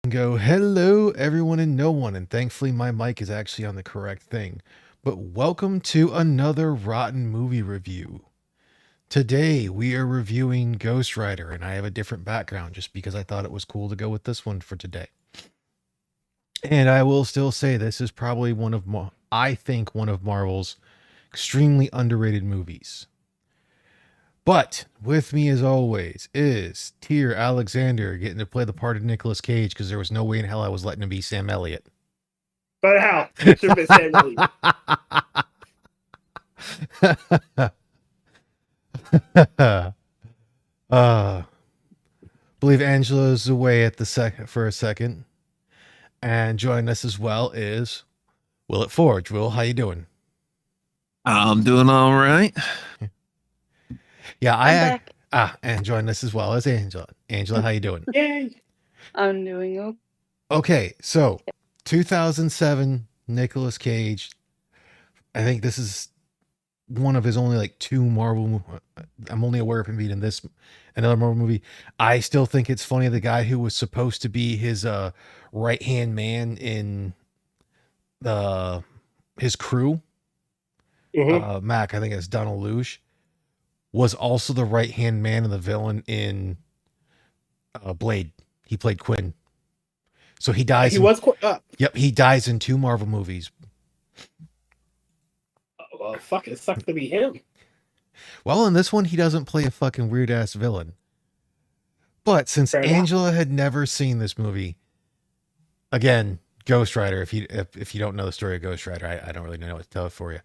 Go, hello, everyone and no one. And thankfully, my mic is actually on the correct thing. But welcome to another Rotten movie review. Today, we are reviewing Ghost Rider, and I have a different background just because I thought it was cool to go with this one for today. And I will still say this is probably I think, one of Marvel's extremely underrated movies. But with me, as always, is Tyr Alexander getting to play the part of Nicolas Cage because there was no way in hell I was letting him be Sam Elliott. But how? Should have been Sam Elliott. uh, believe Angela's away at the for a second, and joining us as well is Will it Forge. Will, how you doing? I'm doing all right. Yeah, I'm back. and joining us as well is Angela. Angela, how you doing? Yay! I'm doing okay. Okay, so 2007, Nicolas Cage. I think this is one of his only like two Marvel. I'm only aware of him being in this another Marvel movie. I still think it's funny the guy who was supposed to be his right hand man in the his crew, Mac. I think it's Donald Luge, was also the right hand man and the villain in Blade. He played Quinn. So he dies. He was quite up. Yep, he dies in two Marvel movies. Well, fuck, it sucks to be him. Well, in this one, he doesn't play a fucking weird ass villain. But since Fair enough. Angela had never seen this movie, again, Ghost Rider. If you don't know the story of Ghost Rider, I don't really know what to tell it for you.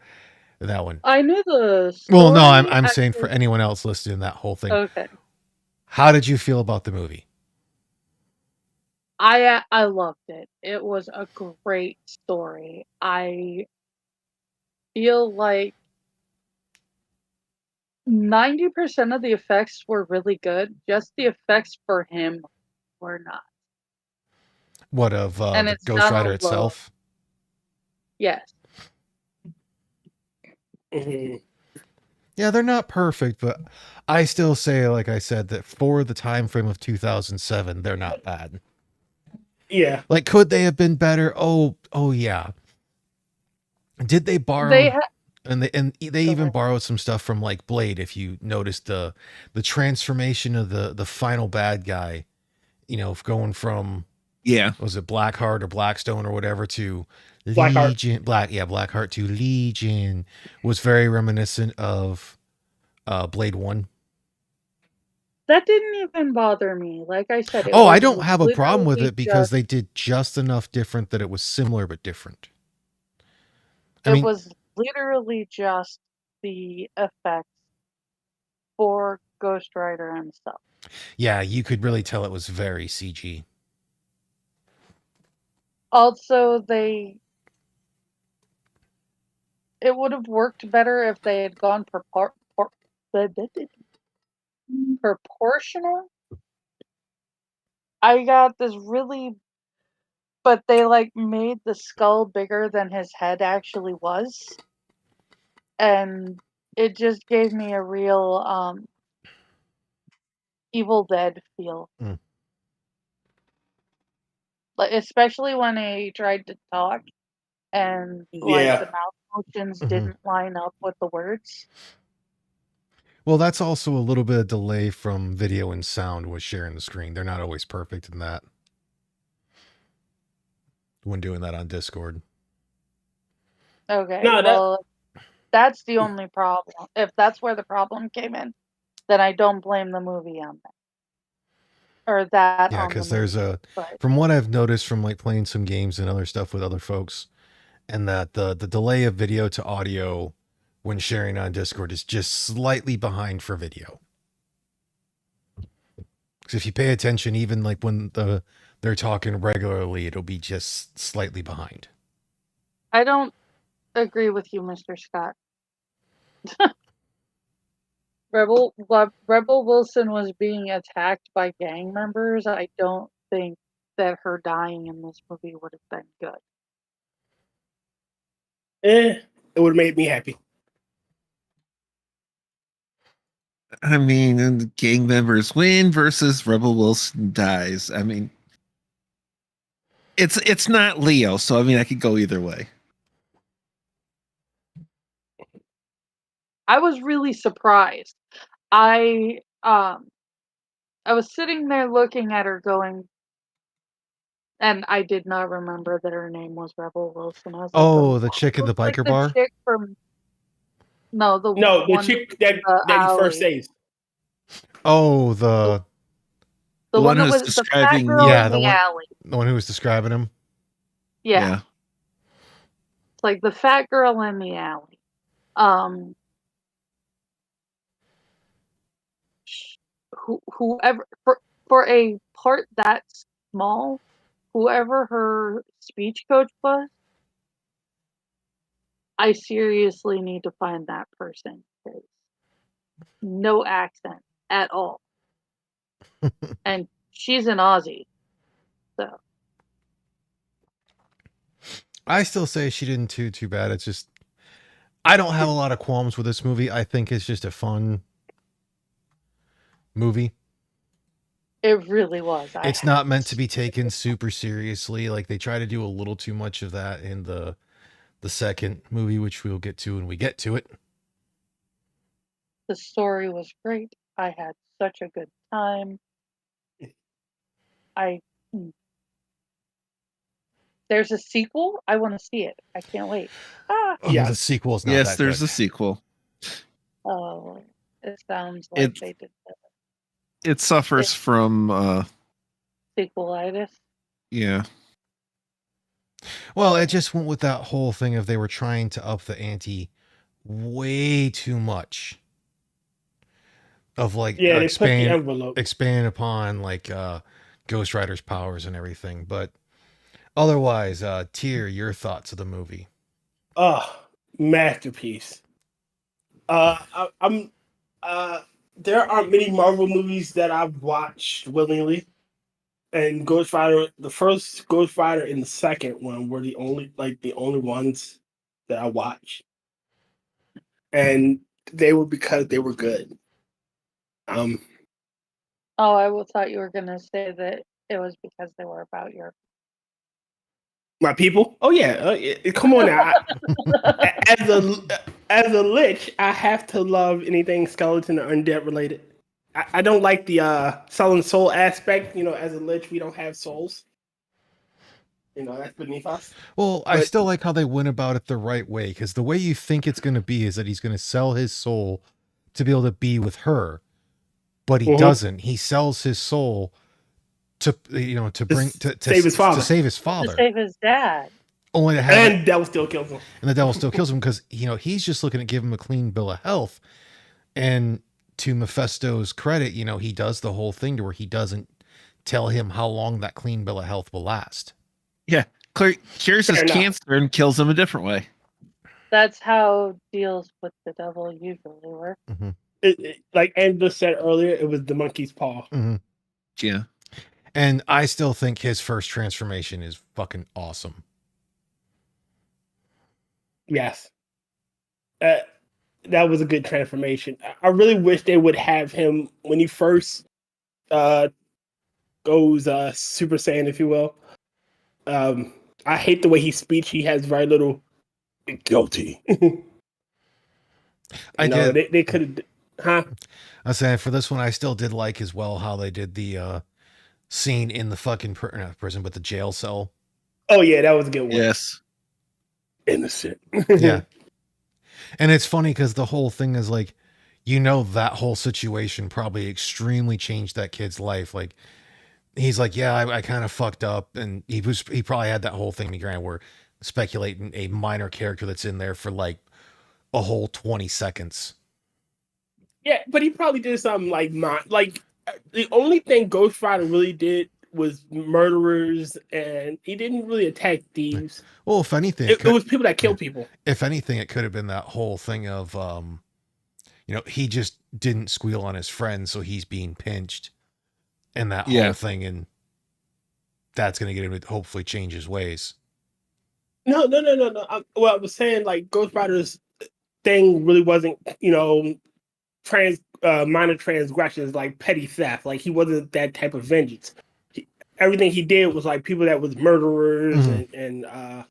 That one. I knew the story. Well, no, I'm saying for anyone else listening, that whole thing. Okay. How did you feel about the movie? I loved it. It was a great story. I feel like 90% of the effects were really good. Just the effects for him were not. What of And the it's Ghost Donald Rider itself? Yes. Yeah, they're not perfect, but I still say, like I said, that for the time frame of 2007, they're not bad. Yeah. Like, could they have been better? Oh yeah. Did they borrow? And they even borrowed some stuff from like Blade. If you noticed the transformation of the final bad guy, going from was it Blackheart or Blackstone or whatever to Legion, Blackheart to Legion was very reminiscent of Blade 1. That didn't even bother me. Like I said, I don't have a problem with it because they did just enough different that it was similar but different. It was literally just the effects for Ghost Rider and stuff. Yeah, you could really tell it was very CG. Also, it would have worked better if they had gone proportional. I got this but they like made the skull bigger than his head actually was. And it just gave me a real Evil Dead feel. Like, especially when he tried to talk and like the mouth motions didn't line up with the words. Well, that's also a little bit of delay from video and sound with sharing the screen. They're not always perfect in that. When doing that on Discord. Okay, well, that's the only problem. If that's where the problem came in, then I don't blame the movie on that. Or that. Yeah, because there's from what I've noticed from like playing some games and other stuff with other folks, and that the delay of video to audio when sharing on Discord is just slightly behind for video. Because if you pay attention, even like when they're talking regularly, it'll be just slightly behind. I don't agree with you, Mr. Scott. Rebel Wilson was being attacked by gang members. I don't think that her dying in this movie would have been good. It would have made me happy. I mean, gang members win versus Rebel Wilson dies. I mean, It's not Leo, so I mean I could go either way. I was really surprised. I was sitting there looking at her going, and I did not remember that her name was Rebel Wilson. I was like, Oh, the chick in the looks like biker the bar? chick from the No, the one chick in the that he first alley. saves. Oh, The The one one that who's was the fat describing- girl Yeah, in the the one- alley. the one who was describing him. Yeah. It's like the fat girl in the alley. Whoever for a part that small, whoever her speech coach was, I seriously need to find that person. 'Cause no accent at all, and she's an Aussie, so I still say she didn't do too bad. It's just I don't have a lot of qualms with this movie. I think it's just a fun movie. it really was. It's not meant to be taken super seriously. Like they try to do a little too much of that in the second movie, which we'll get to when we get to it. The story was great. I had such a good time. There's a sequel. I want to see it. I can't wait. Ah. Oh, Yes. the sequel is not Yes, that there's good. a sequel. Oh, it sounds like they did that. It suffers from Sequelitis. yeah. Well, it just went with that whole thing of they were trying to up the ante way too much. Of like Yeah, they put the envelope. expand upon like Ghost Rider's powers and everything. But otherwise, Tyr, your thoughts of the movie. Masterpiece. I'm there aren't many Marvel movies that I've watched willingly. And Ghost Rider, the first Ghost Rider and the second one were the only ones that I watched. And they were because they were good. Oh, thought you were gonna say that it was because they were about your. My people? Oh yeah, come on now. As a lich, I have to love anything skeleton or undead related. I don't like the selling soul aspect. You know, as a lich, we don't have souls. You know, that's beneath us. Well, I still like how they went about it the right way, because the way you think it's going to be is that he's going to sell his soul to be able to be with her, but he doesn't. He sells his soul to save his father. to save his father, To save his dad. Only to have and devil still kills him. And the devil still kills him because he's just looking to give him a clean bill of health. And to Mephisto's credit, he does the whole thing to where he doesn't tell him how long that clean bill of health will last. Yeah, cures his cancer and kills him a different way. That's how deals with the devil usually work. Mm-hmm. Like Andrew said earlier, it was the monkey's paw. Mm-hmm. Yeah. And I still think his first transformation is fucking awesome. Yes. That was a good transformation. I really wish they would have him when he first goes Super Saiyan, if you will. I hate the way he speaks. He has very little guilty. They could have, huh? I was saying for this one, I still did like as well how they did the scene in the fucking not prison, but the jail cell. Oh yeah, that was a good one. Yes. Innocent. Yeah. And it's funny because the whole thing is like, that whole situation probably extremely changed that kid's life. Like, he's like, yeah, I kind of fucked up. And he probably had that whole thing, granted, we're speculating a minor character that's in there for like a whole 20 seconds. Yeah, but he probably did something like the only thing Ghost Rider really did was murderers, and he didn't really attack thieves. Well, if anything, it was people that killed people. If anything, it could have been that whole thing of, he just didn't squeal on his friend, so he's being pinched, and that whole thing, and that's going to get him to hopefully change his ways. No. I was saying like Ghost Rider's thing really wasn't, minor transgressions like petty theft. Like he wasn't that type of vengeance. everything he did was like people that was murderers Mhm. and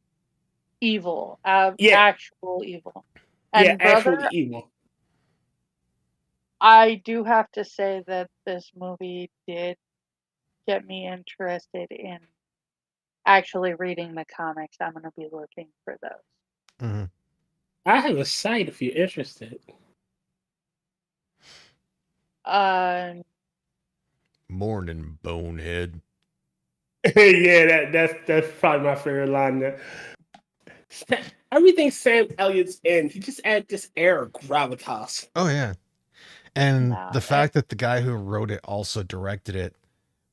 Evil, yeah, actual evil. yeah, And brother, actually evil. I do have to say that this movie did get me interested in actually reading the comics. I'm going to be looking for those. Mhm. I have a site if you're interested. Morning, bonehead. Yeah, that's probably my favorite line there. Everything Sam Elliott's in, he just add this air of gravitas. Oh yeah. And No, the fact that the guy who wrote it also directed it,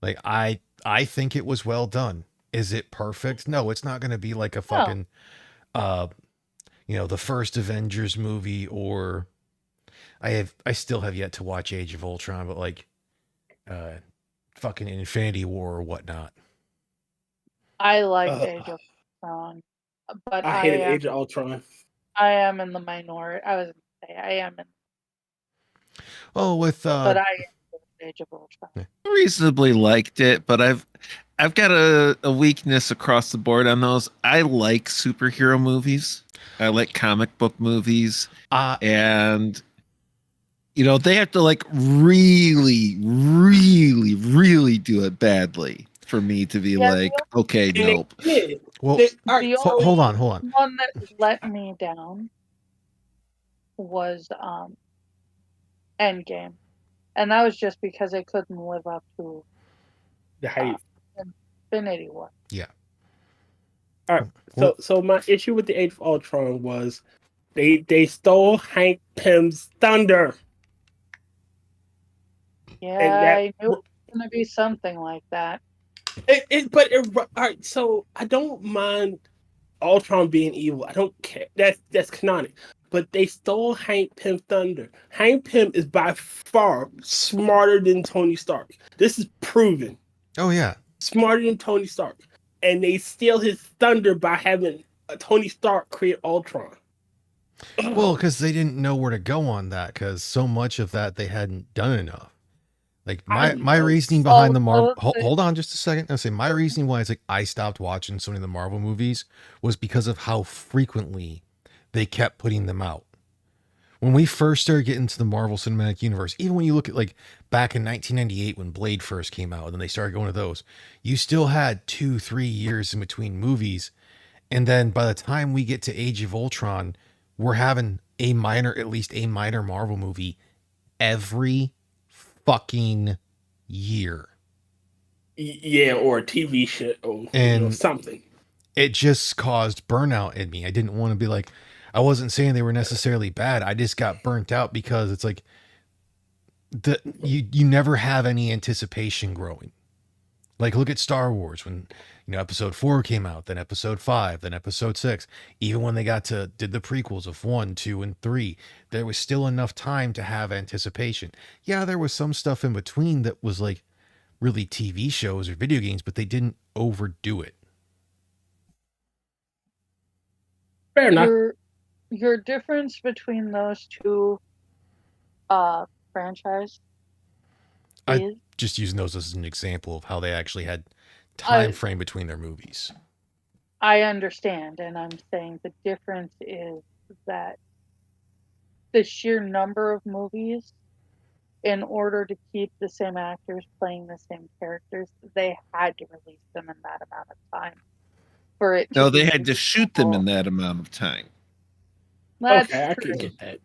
like I think it was well done. Is it perfect? No, it's not going to be like a no, fucking uh the first Avengers movie, or I still have yet to watch Age of Ultron, but like uh fucking Infinity War or whatnot. I liked Uh, Age of Ultron, but I hated Age of Ultron. I am in the minority. I was going to say I am in, Oh, with but I am in Age of Ultron. Reasonably liked it, but I've got a weakness across the board on those. I like superhero movies. I like comic book movies, and they have to like really, really, really do it badly for me to be like, okay, nope. Well, The hold on. one that let me down was Endgame, and that was just because it couldn't live up to The hype. Infinity War. Yeah. All right. So my issue with the Age of Ultron was they stole Hank Pym's thunder. Yeah, I knew it was going to be something like that. All right. So I don't mind Ultron being evil. I don't care. That's canonic. But they stole Hank Pym's thunder. Hank Pym is by far smarter than Tony Stark. This is proven. Oh yeah. Smarter than Tony Stark. And they steal his thunder by having Tony Stark create Ultron. Well, because they didn't know where to go on that, because so much of that they hadn't done enough. Like my reasoning behind the Marvel. Hold on, just a second. I'll say my reasoning why it's like I stopped watching so many of the Marvel movies was because of how frequently they kept putting them out. When we first started getting into the Marvel Cinematic Universe, even when you look at like back in 1998 when Blade first came out, and then they started going to those, you still had 2-3 years in between movies, and then by the time we get to Age of Ultron, we're having at least a minor Marvel movie every fucking year. Yeah, or a TV show or something. It just caused burnout in me. I didn't want to be like, I wasn't saying they were necessarily bad. I just got burnt out because it's like you never have any anticipation growing. Like look at Star Wars when episode 4 came out, then episode 5, then episode 6. Even when they did the prequels of 1, 2, and 3, there was still enough time to have anticipation. Yeah, there was some stuff in between that was like really TV shows or video games, but they didn't overdo it. Fair enough. Your difference between those two franchise I just using those as an example of how they actually had time frame between their movies. I understand, and I'm saying the difference is that the sheer number of movies, in order to keep the same actors playing the same characters, they had to release them in that amount of time for it to they had to shoot them in that amount of time. That's okay, true. I can get that.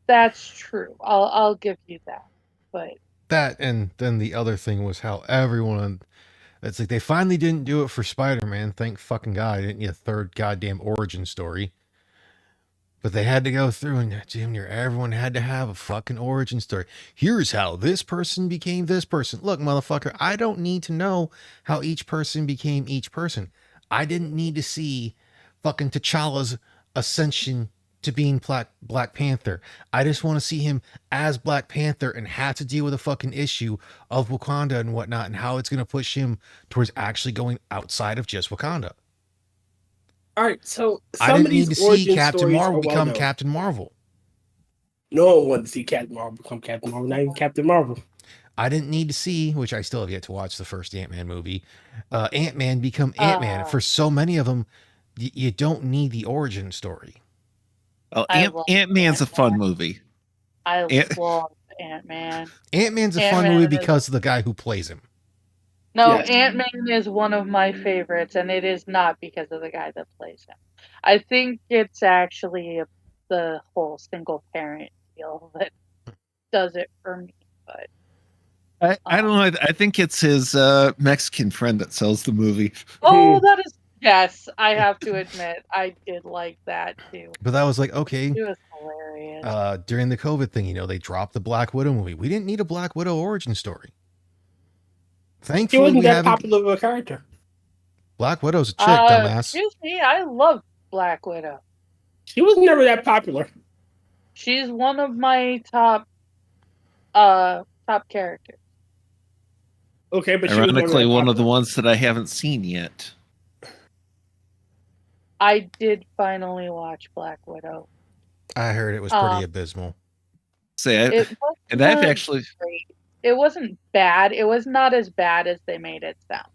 That's true. I'll give you that. But that, and then the other thing was how everyone, it's like they finally didn't do it for Spider-Man. Thank fucking God. I didn't need a third goddamn origin story. But they had to go through and Junior, everyone had to have a fucking origin story. Here's how this person became this person. Look, motherfucker, I don't need to know how each person became each person. I didn't need to see fucking T'Challa's ascension to being Black Panther. I just want to see him as Black Panther and have to deal with a fucking issue of Wakanda and whatnot and how it's going to push him towards actually going outside of just Wakanda. All right, so I didn't need to see Captain Marvel become Captain Marvel. No one wanted to see Captain Marvel become Captain Marvel, not even Captain Marvel. I didn't need to see, which I still have yet to watch the first Ant-Man movie, Ant-Man become Ant-Man. For so many of them, you don't need the origin story. Oh, I love Ant-Man's a fun Ant-Man. movie. I Ant- love Ant-Man. Ant-Man's a fun movie because of the guy who plays him. No, Yes. Ant-Man is one of my favorites, and it is not because of the guy that plays him. I think it's actually the whole single parent deal that does it for me. But I don't know. I think it's his Mexican friend that sells the movie. oh, that is yes. I have to admit, I did like that too. But that was like, okay, It was hilarious. during the COVID thing, they dropped the Black Widow movie. We didn't need a Black Widow origin story. She Thankfully, wasn't we that haven't. popular of a character. Black Widow's a chick, dumbass. Excuse me, I love Black Widow. She was never that popular. She's one of my top characters. Okay, but Ironically, she was never that one of the popular. ones that I haven't seen yet. I did finally watch Black Widow. I heard it was pretty abysmal. It and I've actually great. It wasn't bad. It was not as bad as they made it sound.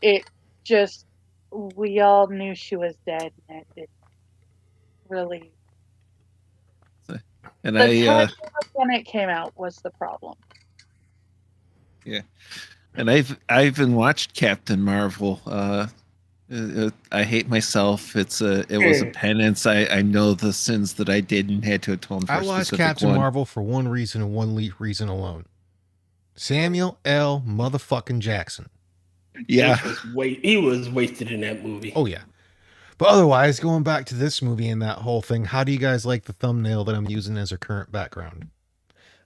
It just we all knew she was dead, and it didn't really. and The I timing of when it came out was the problem. yeah, and I've even watched Captain Marvel. I hate myself. It was a penance. I know the sins that I did and had to atone for. I watched Captain Marvel for one reason and one reason alone. Samuel L. motherfucking Jackson. Yeah, he was wasted in that movie. Oh yeah. But otherwise, going back to this movie and that whole thing, how do you guys like the thumbnail that I'm using as our current background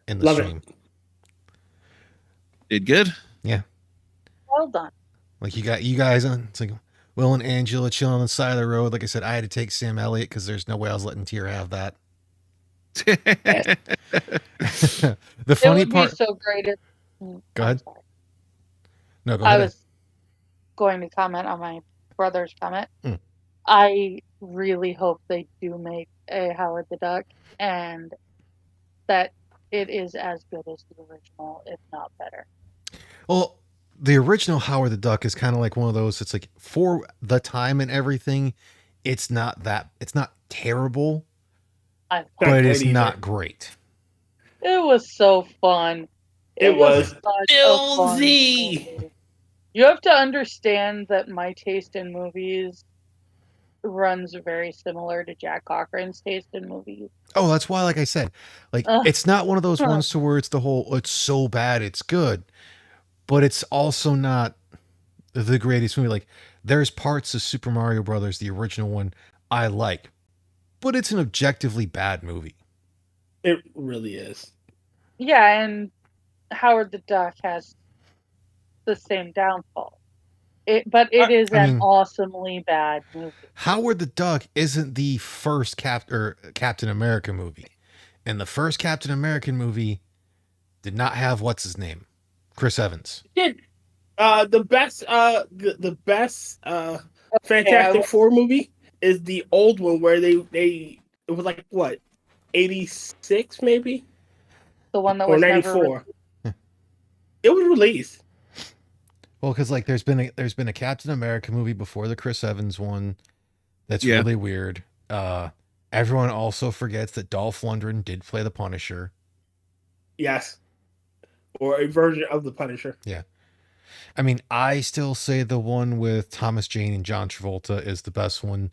in the stream? Did good. Yeah. Well done. Like you guys on. It's like Will and Angela chilling on the side of the road. Like I said, I had to take Sam Elliott because there's no way I was letting Tyr have that. The funny part. Be so great if. Go ahead. No, go I ahead. was going to comment on my brother's comment. I really hope they do make a Howard the Duck, and that it is as good as the original, if not better. Well, the original Howard the Duck is kind of like one of those. It's like for the time and everything, it's not terrible, but it is not great. It was so fun. It was filthy. You have to understand that my taste in movies runs very similar to Jack Cochran's taste in movies. Oh, that's why, like I said, it's not one of those ones to where it's the whole, it's so bad, it's good. But it's also not the greatest movie. Like, there's parts of Super Mario Brothers, the original one, I like. But it's an objectively bad movie. It really is. Yeah, and Howard the Duck has the same downfall. But it is an awesomely bad movie. Howard the Duck isn't the first Captain America movie. And the first Captain American movie did not have what's his name? Chris Evans. Did the best Fantastic Four movie is the old one where it was like what 86 maybe, the one that was 94. It was released. Well, because like there's been a Captain America movie before the Chris Evans one that's really weird. Everyone also forgets that Dolph Lundgren did play the Punisher. Yes. Or a version of the Punisher. Yeah. I mean, I still say the one with Thomas Jane and John Travolta is the best one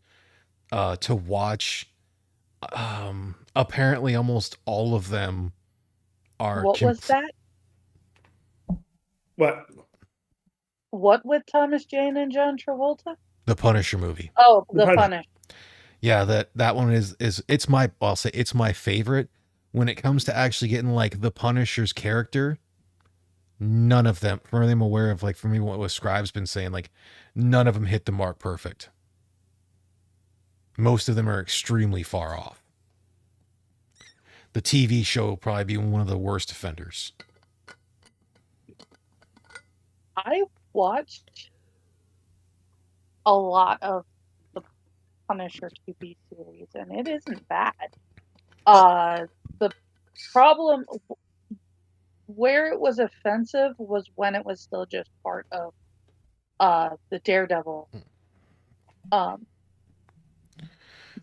to watch. Apparently, almost all of them are. What was that? What with Thomas Jane and John Travolta? The Punisher movie. Oh, the Punisher. Yeah, that one is it's I'll say it's my favorite. When it comes to actually getting like the Punisher's character, none of them, from everything I'm aware of, like for me, what Scribe's been saying, like none of them hit the mark perfect. Most of them are extremely far off. The TV show will probably be one of the worst offenders. I watched a lot of the Punisher TV series, and it isn't bad. The problem where it was offensive was when it was still just part of the Daredevil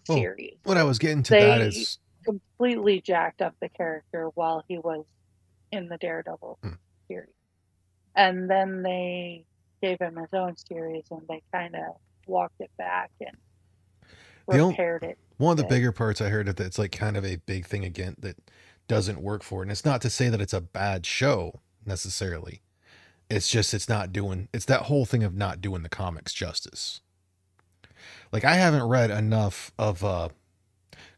series. What I was getting to that They is completely jacked up the character while he was in the Daredevil series. And then they gave him his own series and they kind of walked it back and repaired it. One of the bigger parts I heard that's like kind of a big thing again that doesn't work for it. And it's not to say that it's a bad show necessarily. It's just it's that whole thing of not doing the comics justice. Like I haven't read enough of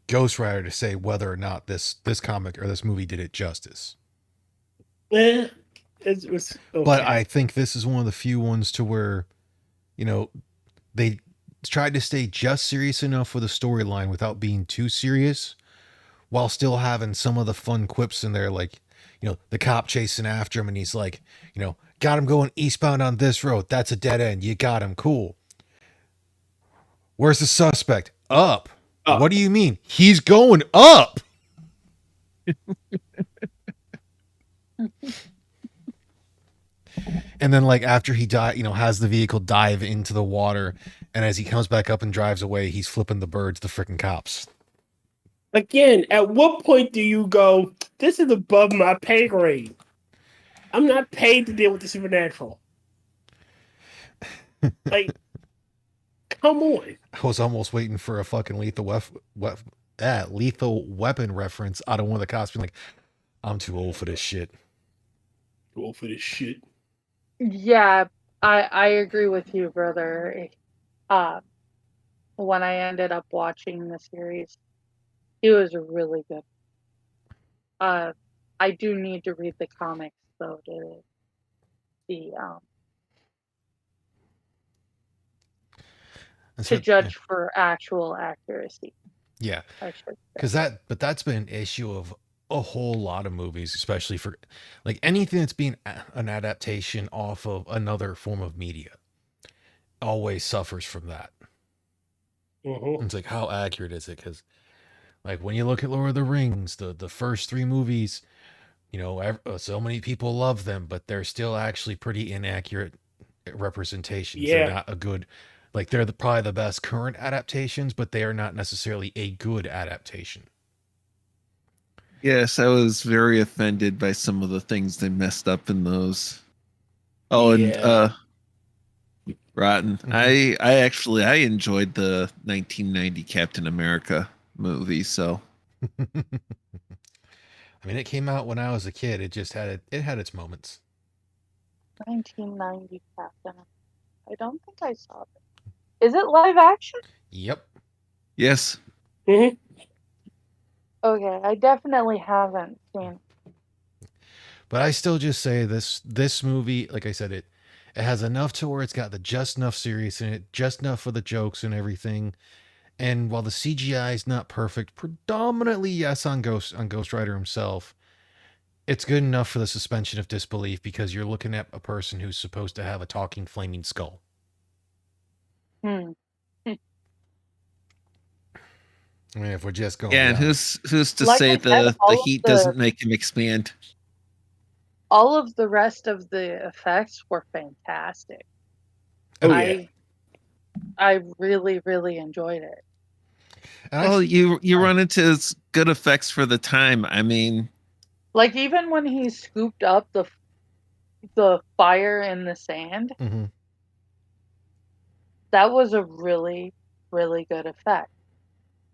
Ghost Rider to say whether or not this comic or this movie did it justice. It was okay. But I think this is one of the few ones to where, they tried to stay just serious enough for the storyline without being too serious, while still having some of the fun quips in there, like, the cop chasing after him and he's like, got him going eastbound on this road. That's a dead end. You got him. Cool. Where's the suspect? Up. What do you mean? He's going up. And then, like, after he has the vehicle dive into the water, and as he comes back up and drives away, he's flipping the birds, the freaking cops. Again, at what point do you go, this is above my pay grade? I'm not paid to deal with the supernatural. Like, come on. I was almost waiting for a fucking lethal weapon reference out of one of the cops being like, I'm too old for this shit. Too old for this shit. Yeah, I agree with you, brother. When I ended up watching the series, it was really good. I do need to read the comics though to see to judge for actual accuracy. Yeah, because that's been an issue of a whole lot of movies, especially for like anything that's being an adaptation off of another form of media always suffers from that. It's like, how accurate is it? Because like when you look at Lord of the Rings, the first 3 movies, so many people love them, but they're still actually pretty inaccurate representations. Yeah. They're not a good, like they're probably the best current adaptations, but they are not necessarily a good adaptation. Yes, I was very offended by some of the things they messed up in those. Oh, yeah. And Rotn. Mm-hmm. I enjoyed the 1990 Captain America movie, so. I mean, it came out when I was a kid. It just had its moments. 1990 Captain. I don't think I saw it. Is it live action? Yep. Yes. Mm-hmm. Okay, I definitely haven't seen it. But I still just say this movie, like I said, it has enough to where it's got the just enough serious in it, just enough for the jokes and everything. And while the CGI is not perfect, predominantly yes on Ghost Rider himself, it's good enough for the suspension of disbelief because you're looking at a person who's supposed to have a talking flaming skull. I mean, if we're just going, and who's to say the heat doesn't make him expand? All of the rest of the effects were fantastic. Oh yeah, I really, really enjoyed it. Well, you run into good effects for the time. I mean, like even when he scooped up the fire in the sand, mm-hmm. that was a really, really good effect.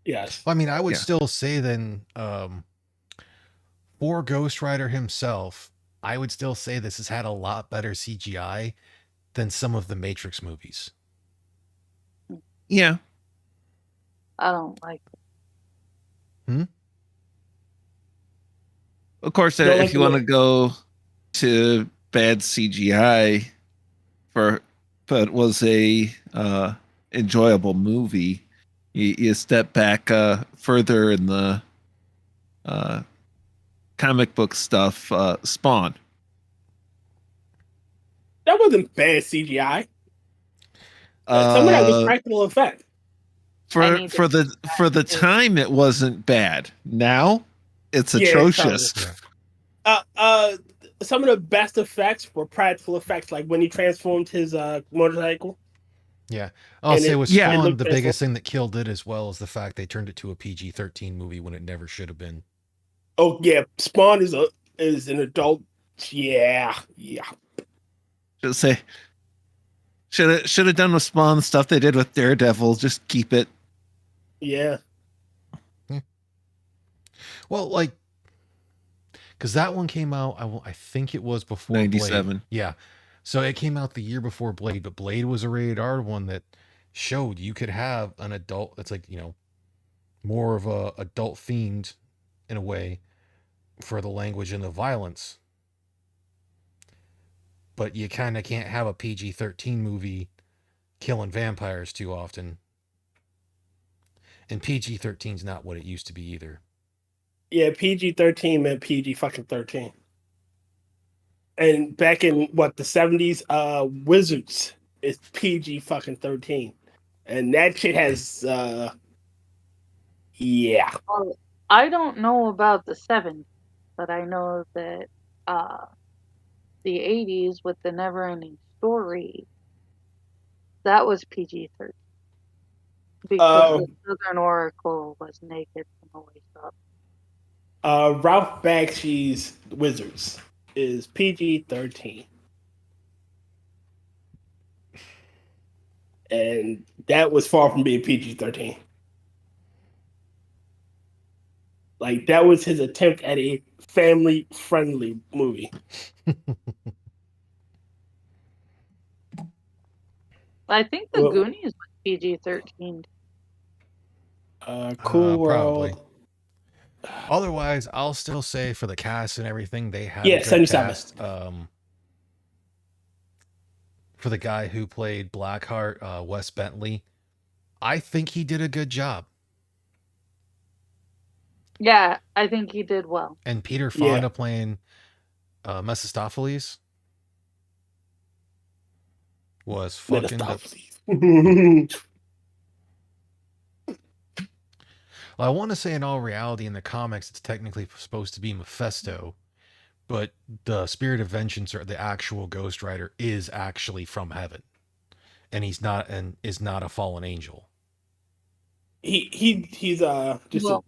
Yes. Well, I mean, I would still say then, for Ghost Rider himself, I would still say this has had a lot better CGI than some of the Matrix movies. Yeah. I don't like it. Of course, if you want to go to bad CGI but was a enjoyable movie, you step back further in the comic book stuff. Spawn. That wasn't bad CGI. Some of that was practical effect. For the time, it wasn't bad. Now, it's atrocious. some of the best effects were practical effects, like when he transformed his motorcycle, Yeah. I'll and say with Yeah. it Spawn, looked the transformed. biggest thing that killed it as well is the fact they turned it to a PG-13 movie when it never should have been. Oh yeah, Spawn is an adult. Yeah, yeah. Should say should have done with Spawn stuff they did with Daredevil. Just keep it. Yeah. Yeah. Well, like, because that one came out, I think it was before Blade. 97. Yeah. So it came out the year before Blade, but Blade was a rated R one that showed you could have an adult that's like, more of a adult themed in a way for the language and the violence. But you kind of can't have a PG-13 movie killing vampires too often. And PG-13 is not what it used to be either. Yeah, PG-13 meant PG fucking 13. And back in what the 70s, Wizards is PG fucking 13. And that shit has yeah. Well, I don't know about the 70s, but I know that uh, the 80s with the Never-Ending Story, that was PG-13 because Uh the Southern Oracle was naked from the waist up. Ralph Bakshi's Wizards is PG-13. And that was far from being PG-13. Like that was his attempt at a family-friendly movie. I think the Well, Goonies was PG-13. Cool Probably. World. Otherwise, I'll still say for the cast and everything, they had Yeah, a good 77. cast. For the guy who played Blackheart, Wes Bentley, I think he did a good job. Yeah, I think he did well. And Peter Yeah. Fonda playing Mephistopheles was fucking dope. Well, I want to say in all reality, in the comics, it's technically supposed to be Mephisto, but the Spirit of Vengeance or the actual Ghost Rider is actually from heaven, and he's not and is not a fallen angel. He's just Well,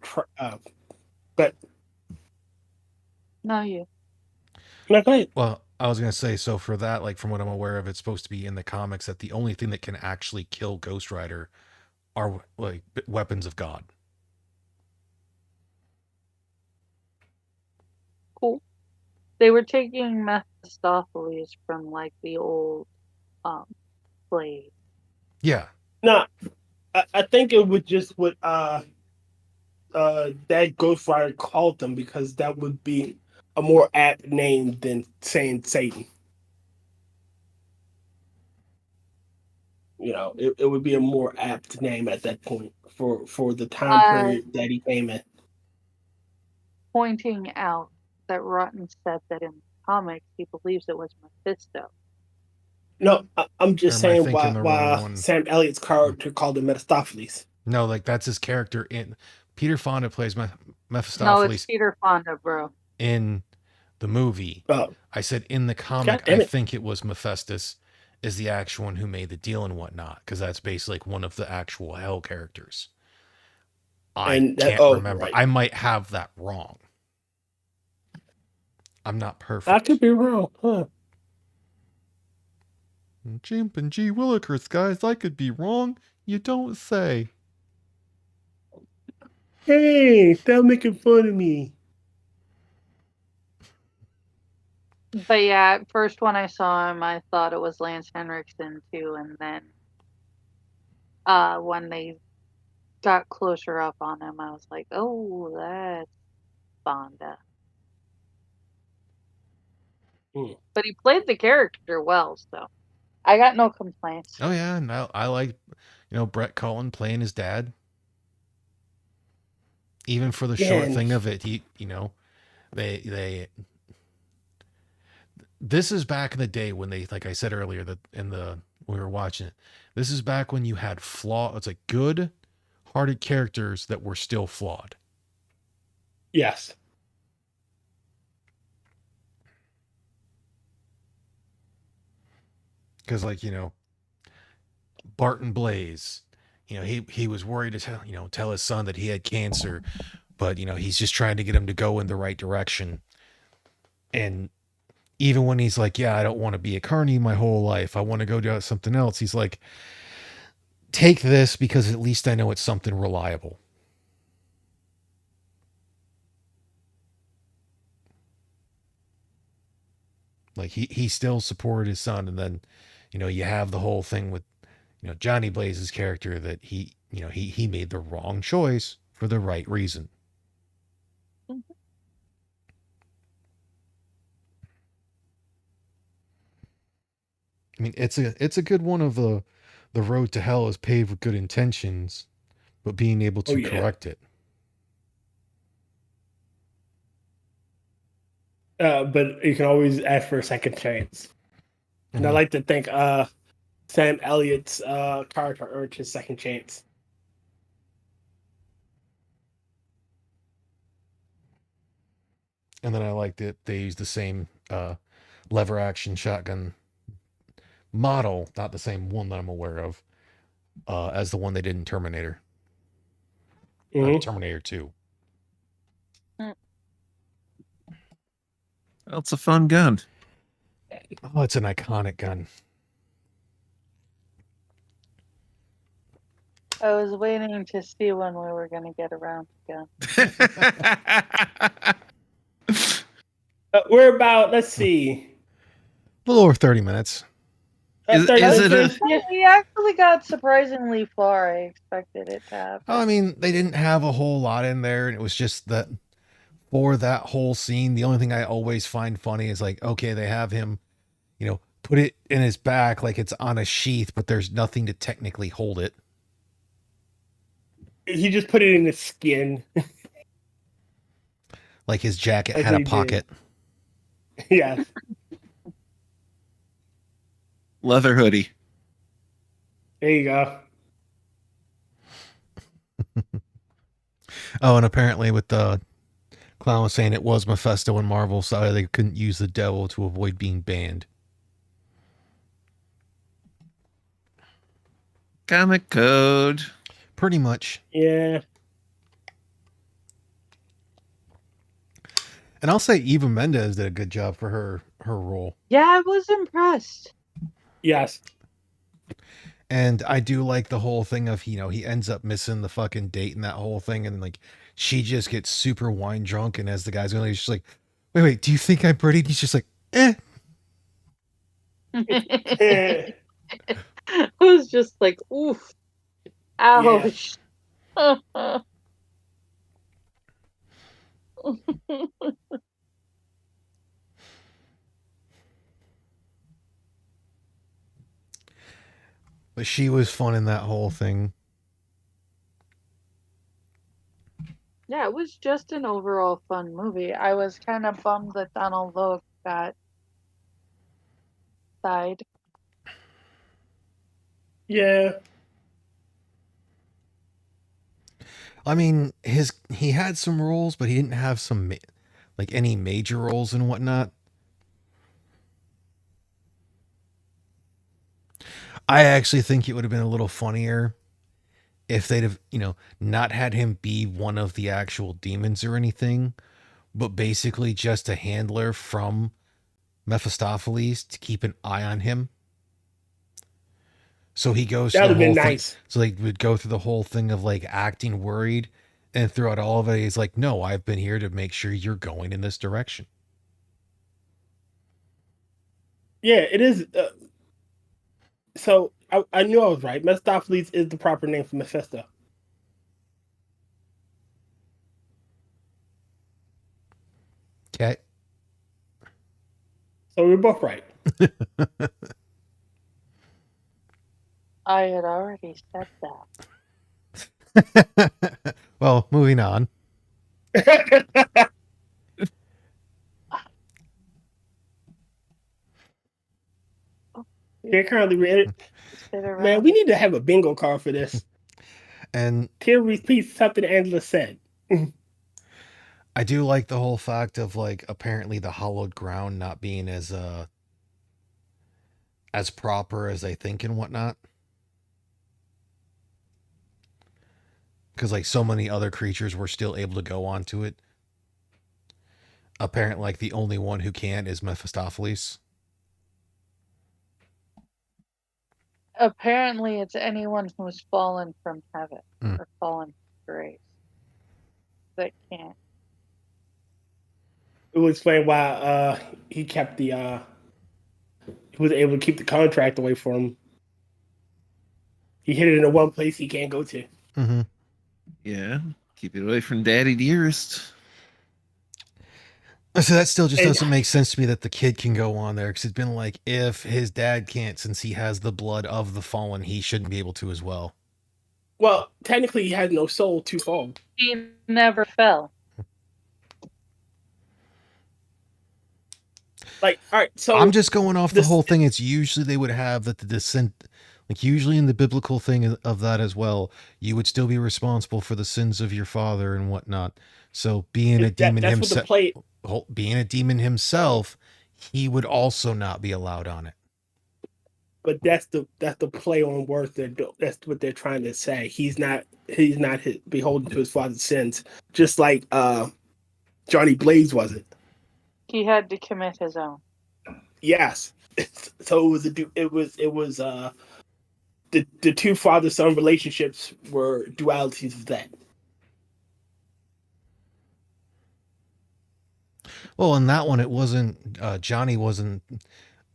but no, you. no, go ahead. Well, I was gonna say, so for that, like from what I'm aware of, it's supposed to be in the comics that the only thing that can actually kill Ghost Rider are like weapons of God. Cool. They were taking Mephistopheles from like the old Blade. Yeah. No, I think it would just what that Ghost Rider called them because that would be a more apt name than saying Satan. You know, it would be a more apt name at that point for the time period that he came in. Pointing out that Rotn said that in the comics he believes it was Mephisto. No, I'm just Or am I saying thinking the wrong why one? Sam Elliott's character called him Mephistopheles. No, like that's his character in Peter Fonda plays No, Mephistopheles it's Peter Fonda, bro. in the movie. Oh, I said in the God comic, damn I it. think it was Mephistus is the actual one who made the deal and whatnot, because that's basically like one of the actual hell characters. I And that, can't remember. right. I might have that wrong. I'm not I perfect. could be wrong, huh? Jimp and G Willikers, guys, I could be wrong. You don't say. Hey, stop making fun of me. But yeah, at first when I saw him, I thought it was Lance Henriksen too, and then when they got closer up on him, I was like, oh, that's Fonda. But he played the character well, so I got no complaints. Oh yeah, and I like, Brett Cullen playing his dad. Even for the short thing of it, they this is back in the day when they, like I said earlier, that we were watching it. This is back when you had it's like good hearted characters that were still flawed. Yes. because like Barton Blaze, he was worried to tell his son that he had cancer, but he's just trying to get him to go in the right direction. And even when he's like, yeah, I don't want to be a carny my whole life, I want to go do something else, he's like, take this because at least I know it's something reliable. Like he still supported his son, and then you have the whole thing with Johnny Blaze's character that he made the wrong choice for the right reason. Mhm. I mean, it's a good one of the road to hell is paved with good intentions, but being able Oh to yeah. correct it. But you can always ask for a second chance. And I Mhm. like to think Sam Elliott's character earned his second chance. And then I liked it. They used the same lever action shotgun model, not the same one that I'm aware of, as the one they did in Terminator or Mm-hmm. Terminator 2. Mm. Well, it's a fun gun. Oh, it's an iconic gun. I was waiting to see when we were going to get around again. We're about, let's see, A little over 30 minutes. thirty is minutes it a in. Yeah. We actually got surprisingly far. I expected it to Oh, I happen. mean, they didn't have a whole lot in there, and it was just that for that whole scene, the only thing I always find funny is like, okay, they have him, put it in his back like it's on a sheath, but there's nothing to technically hold it. He just put it in his skin. Like his jacket That's had what a he did. pocket. Yes. leather hoodie? There you go. Oh, and apparently with the clown was saying it was Mephisto and Marvel, so they couldn't use the devil to avoid being banned. Comic code. Pretty much. Yeah. And I'll say Eva Mendes did a good job for her role. Yeah, I was impressed. Yes. And I do like the whole thing of, he ends up missing the fucking date and that whole thing. And like, she just gets super wine drunk. And as the guy's going, he's just like, wait, do you think I'm pretty? And he's just like, eh. It was just like, oof, ouch. But she was fun in that whole thing. Yeah, it was just an overall fun movie. I was kind of bummed that Donald Logue died. Yeah. I mean, he had some roles, but he didn't have some like any major roles and whatnot. I actually think it would have been a little funnier if they'd have, not had him be one of the actual demons or anything, but basically just a handler from Mephistopheles to keep an eye on him. So he goes That through would the have whole been thing. nice. So they would go through the whole thing of like acting worried, and throughout all of it, he's like, "No, I've been here to make sure you're going in this direction." Yeah, it is. So I knew I was right. Mephistopheles is the proper name for Mephisto. Okay. So we're both right. I had already said that. Well, moving on. Can't currently read it. Man, we need to have a bingo card for this. And Here repeats something Angela said. I do like the whole fact of like apparently the hollowed ground not being as as proper as they think and whatnot. Because like so many other creatures were still able to go onto it. Apparently, like the only one who can is Mephistopheles. Apparently, it's anyone who's fallen from heaven or fallen from grace that can't. It will explain why he kept the he was able to keep the contract away from him. He hid it in the one place he can't go to. Mm-hmm. Yeah, keep it away from Daddy Dearest. So that still just doesn't make sense to me that the kid can go on there, because it's been like, if his dad can't, since he has the blood of the fallen, he shouldn't be able to as well. Well, technically, he had no soul to fall. He never fell. Like, all right, so I'm just going off the whole thing. It's usually they would have that the descent, like usually in the biblical thing of that as well, you would still be responsible for the sins of your father and whatnot. So being a demon himself, being a demon himself, he would also not be allowed on it. But that's the play on words. That's what they're trying to say. He's not beholden to his father's sins, just like Johnny Blaze wasn't. He had to commit his own. Yes. So it was the two father son relationships were dualities of that. Well, in that one, it wasn't Johnny wasn't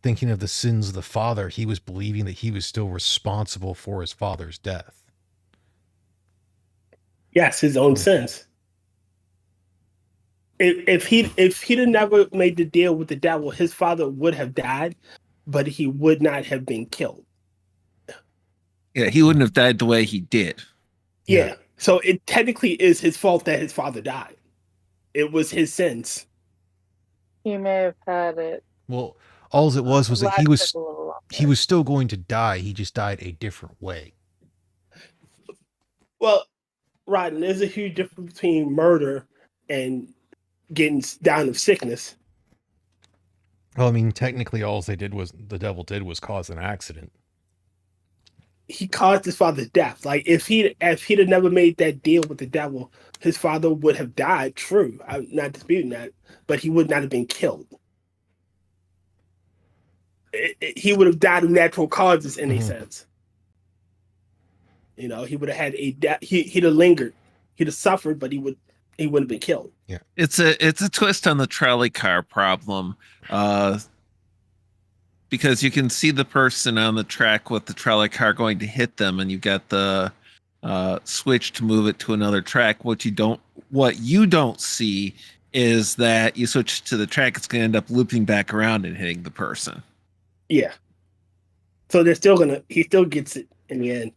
thinking of the sins of the father. He was believing that he was still responsible for his father's death. Yes, his own sins. If he'd never made the deal with the devil, his father would have died, but he would not have been killed. Yeah, he wouldn't have died the way he did. Yeah. So it technically is his fault that his father died. It was his sins. He may have had it. Well, all it was that he was still going to die. He just died a different way. Well, Rotn, there's a huge difference between murder and getting down of sickness. Well, I mean, technically, all the devil did was cause an accident. He caused his father's death. Like if he'd have never made that deal with the devil, his father would have died. True, I'm not disputing that, but he would not have been killed. He would have died of natural causes in a sense. You know, he would have had a death. He'd have lingered. He'd have suffered, but he wouldn't have been killed. Yeah, it's a twist on the trolley car problem. Because you can see the person on the track with the trolley car going to hit them, and you've got the switch to move it to another track. What you don't see is that you switch to the track, it's going to end up looping back around and hitting the person. Yeah. So he still gets it in the end.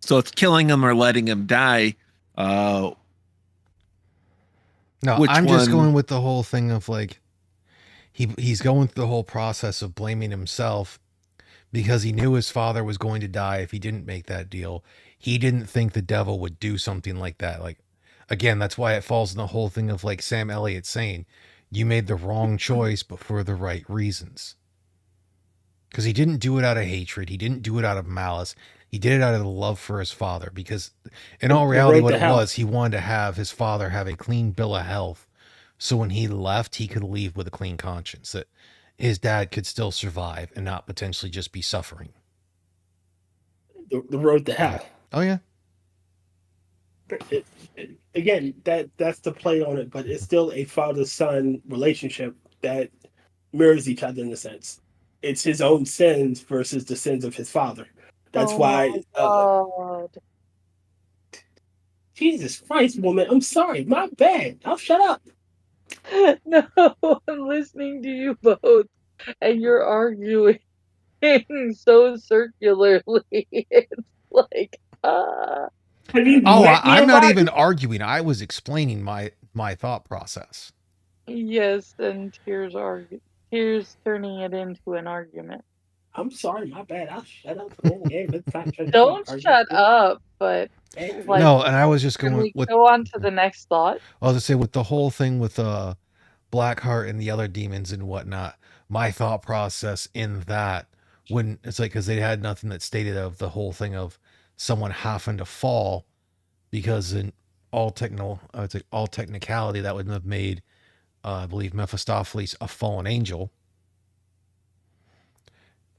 So it's killing him or letting him die. No, I'm just going with the whole thing of like, he's going through the whole process of blaming himself because he knew his father was going to die if he didn't make that deal. He didn't think the devil would do something like that. Like, again, that's why it falls in the whole thing of like Sam Elliott saying, you made the wrong choice, but for the right reasons. Because he didn't do it out of hatred. He didn't do it out of malice. He did it out of the love for his father. Because in all reality, what it was, he wanted to have his father have a clean bill of health. So when he left, he could leave with a clean conscience, that his dad could still survive and not potentially just be suffering. The road to hell. Oh, yeah. Again, that's the play on it, but it's still a father-son relationship that mirrors each other in a sense. It's his own sins versus the sins of his father. That's why. Jesus Christ, woman! I'm sorry, my bad. I'll shut up. No, I'm listening to you both, and you're arguing so circularly. It's like, I'm not even arguing. I was explaining my thought process. Yes, and tears turning it into an argument. I'm sorry, my bad. I'll shut up. Don't shut up, but like, no. And I was just going with go on to the next thought. I was gonna say with the whole thing with Blackheart and the other demons and whatnot. my thought process in that when it's like, because they had nothing that stated of the whole thing of someone having to fall, because in I would say all technicality, that would have made, I believe, Mephistopheles a fallen angel.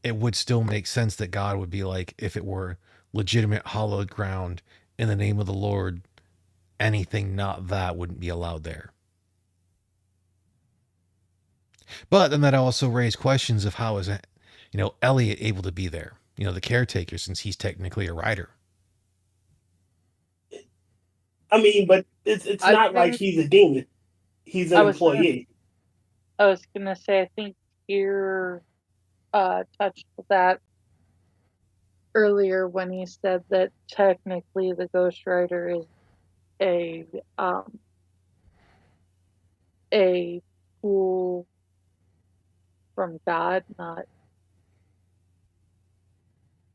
It would still make sense that God would be like, if it were legitimate hallowed ground in the name of the Lord, anything not that wouldn't be allowed there. But then that also raised questions of how is it, Elliot able to be there? The caretaker, since he's technically a writer. I mean, but it's not like he's a demon. He's an employee. I was gonna say, I think here touched that earlier when he said that technically the Ghost Rider is a tool from God, not,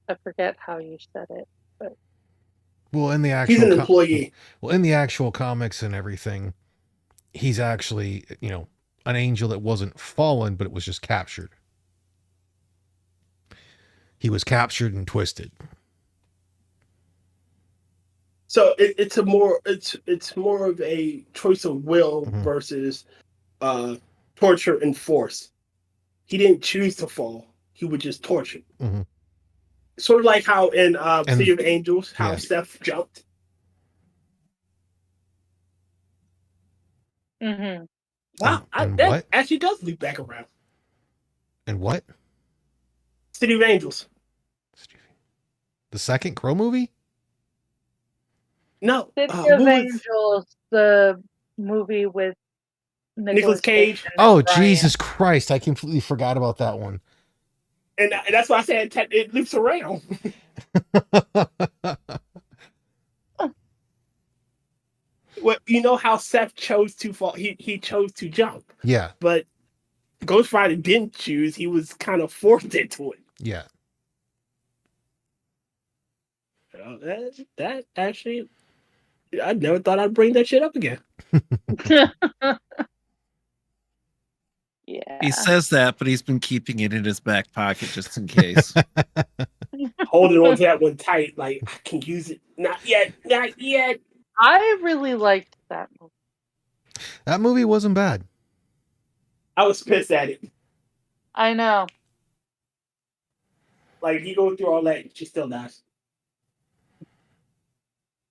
I forget how you said it, but well, in the actual he's an employee. Well, in the actual comics and everything, he's actually, an angel that wasn't fallen, but it was just captured. He was captured and twisted. So it's more of a choice of will versus torture and force. He didn't choose to fall. He was just tortured. Mm-hmm. Sort of like how in City of Angels, how Seth jumped. Mm-hmm. Wow, that actually does loop back around. And what? City of Angels. The second Crow movie? No. City of Angels, the movie with Nicolas Cage. Oh, Jesus Christ. I completely forgot about that one. And that's why I said it loops around. Well, you know how Seth chose to fall? He chose to jump. Yeah. But Ghost Rider didn't choose. He was kind of forced into it. Yeah. That actually, I never thought I'd bring that shit up again. Yeah. He says that, but he's been keeping it in his back pocket just in case. Holding on to that one tight, like, I can use it. Not yet. Not yet. I really liked that movie. That movie wasn't bad. I was pissed at it. I know. Like, you go through all that, she still dies.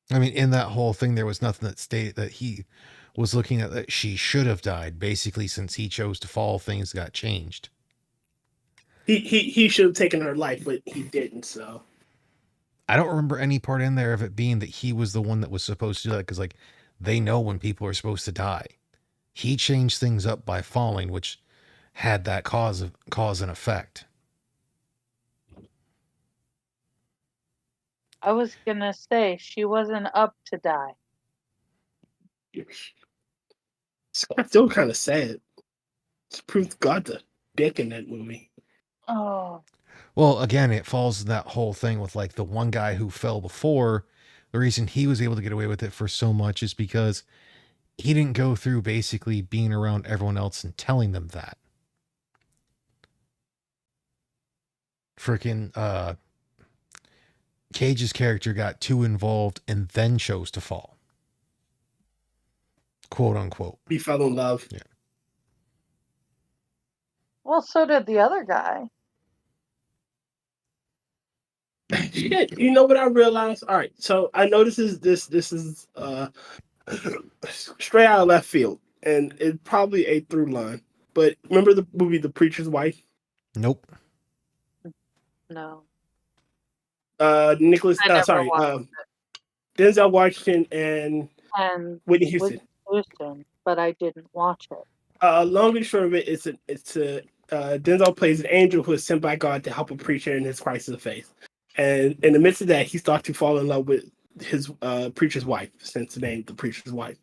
I mean, in that whole thing, there was nothing that stated that he was looking at that she should have died. Basically, since he chose to fall, things got changed. He should have taken her life, but he didn't, so. I don't remember any part in there of it being that he was the one that was supposed to do that, because, like, they know when people are supposed to die. He changed things up by falling, which had that cause and effect. I was gonna say she wasn't up to die. It's still kind of sad. It's proof God's a dick in that movie. Oh. Well, again, it falls in that whole thing with, like, the one guy who fell before. The reason he was able to get away with it for so much is because he didn't go through basically being around everyone else and telling them that. Freaking Cage's character got too involved and then chose to fall. Quote unquote. He fell in love. Yeah. Well, so did the other guy. Shit, you know what I realized? All right, so I know this is straight out of left field, and it's probably a through line. But remember the movie The Preacher's Wife? Nope. No. Denzel Washington and Whitney Houston. But I didn't watch it. Long and short of it, Denzel plays an angel who is sent by God to help a preacher in his crisis of faith. And in the midst of that, he starts to fall in love with his preacher's wife, since the name The Preacher's Wife.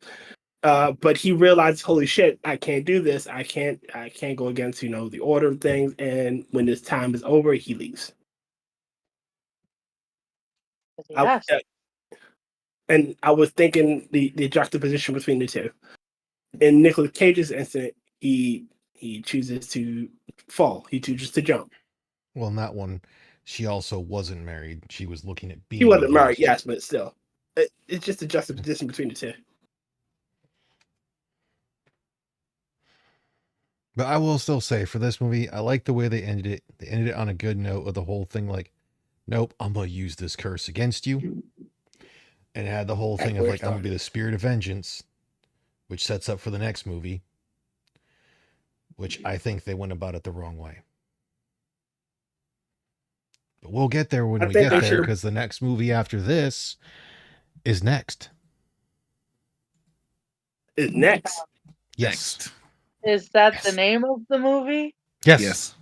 But he realizes, holy shit, I can't do this. I can't go against, the order of things. And when this time is over, he leaves. Yes. And I was thinking the juxtaposition between the two. In Nicolas Cage's incident, he He chooses to fall. He chooses to jump. Well, in that one, she also wasn't married. She was looking at being He wasn't married, engaged. yes, but still. It's just a juxtaposition between the two. But I will still say, for this movie, I like the way they ended it. They ended it on a good note of the whole thing, like, nope, I'm going to use this curse against you. And it had the whole thing of, like, I'm going to be the spirit of vengeance, which sets up for the next movie, which I think they went about it the wrong way. But we'll get there when we get there, because the next movie after this is next. Is next. Yes. Next. Is that the name of the movie? Yes.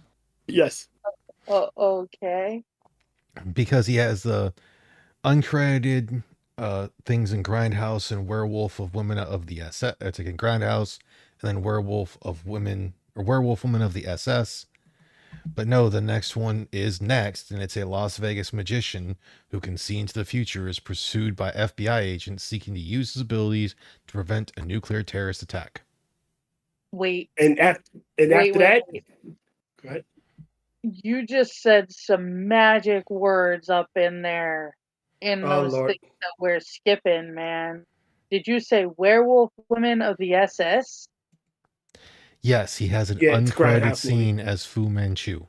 Yes. Okay. Because he has the uncredited things in Grindhouse and Werewolf of Women of the SS. It's like in Grindhouse, and then Werewolf of Women or Werewolf Women of the SS. But no, the next one is next, and it's a Las Vegas magician who can see into the future is pursued by FBI agents seeking to use his abilities to prevent a nuclear terrorist attack. Wait. After that, go ahead. You just said some magic words up in there in those things that we're skipping, man. Did you say Werewolf Women of the SS? Yes, he has an uncredited scene as Fu Manchu.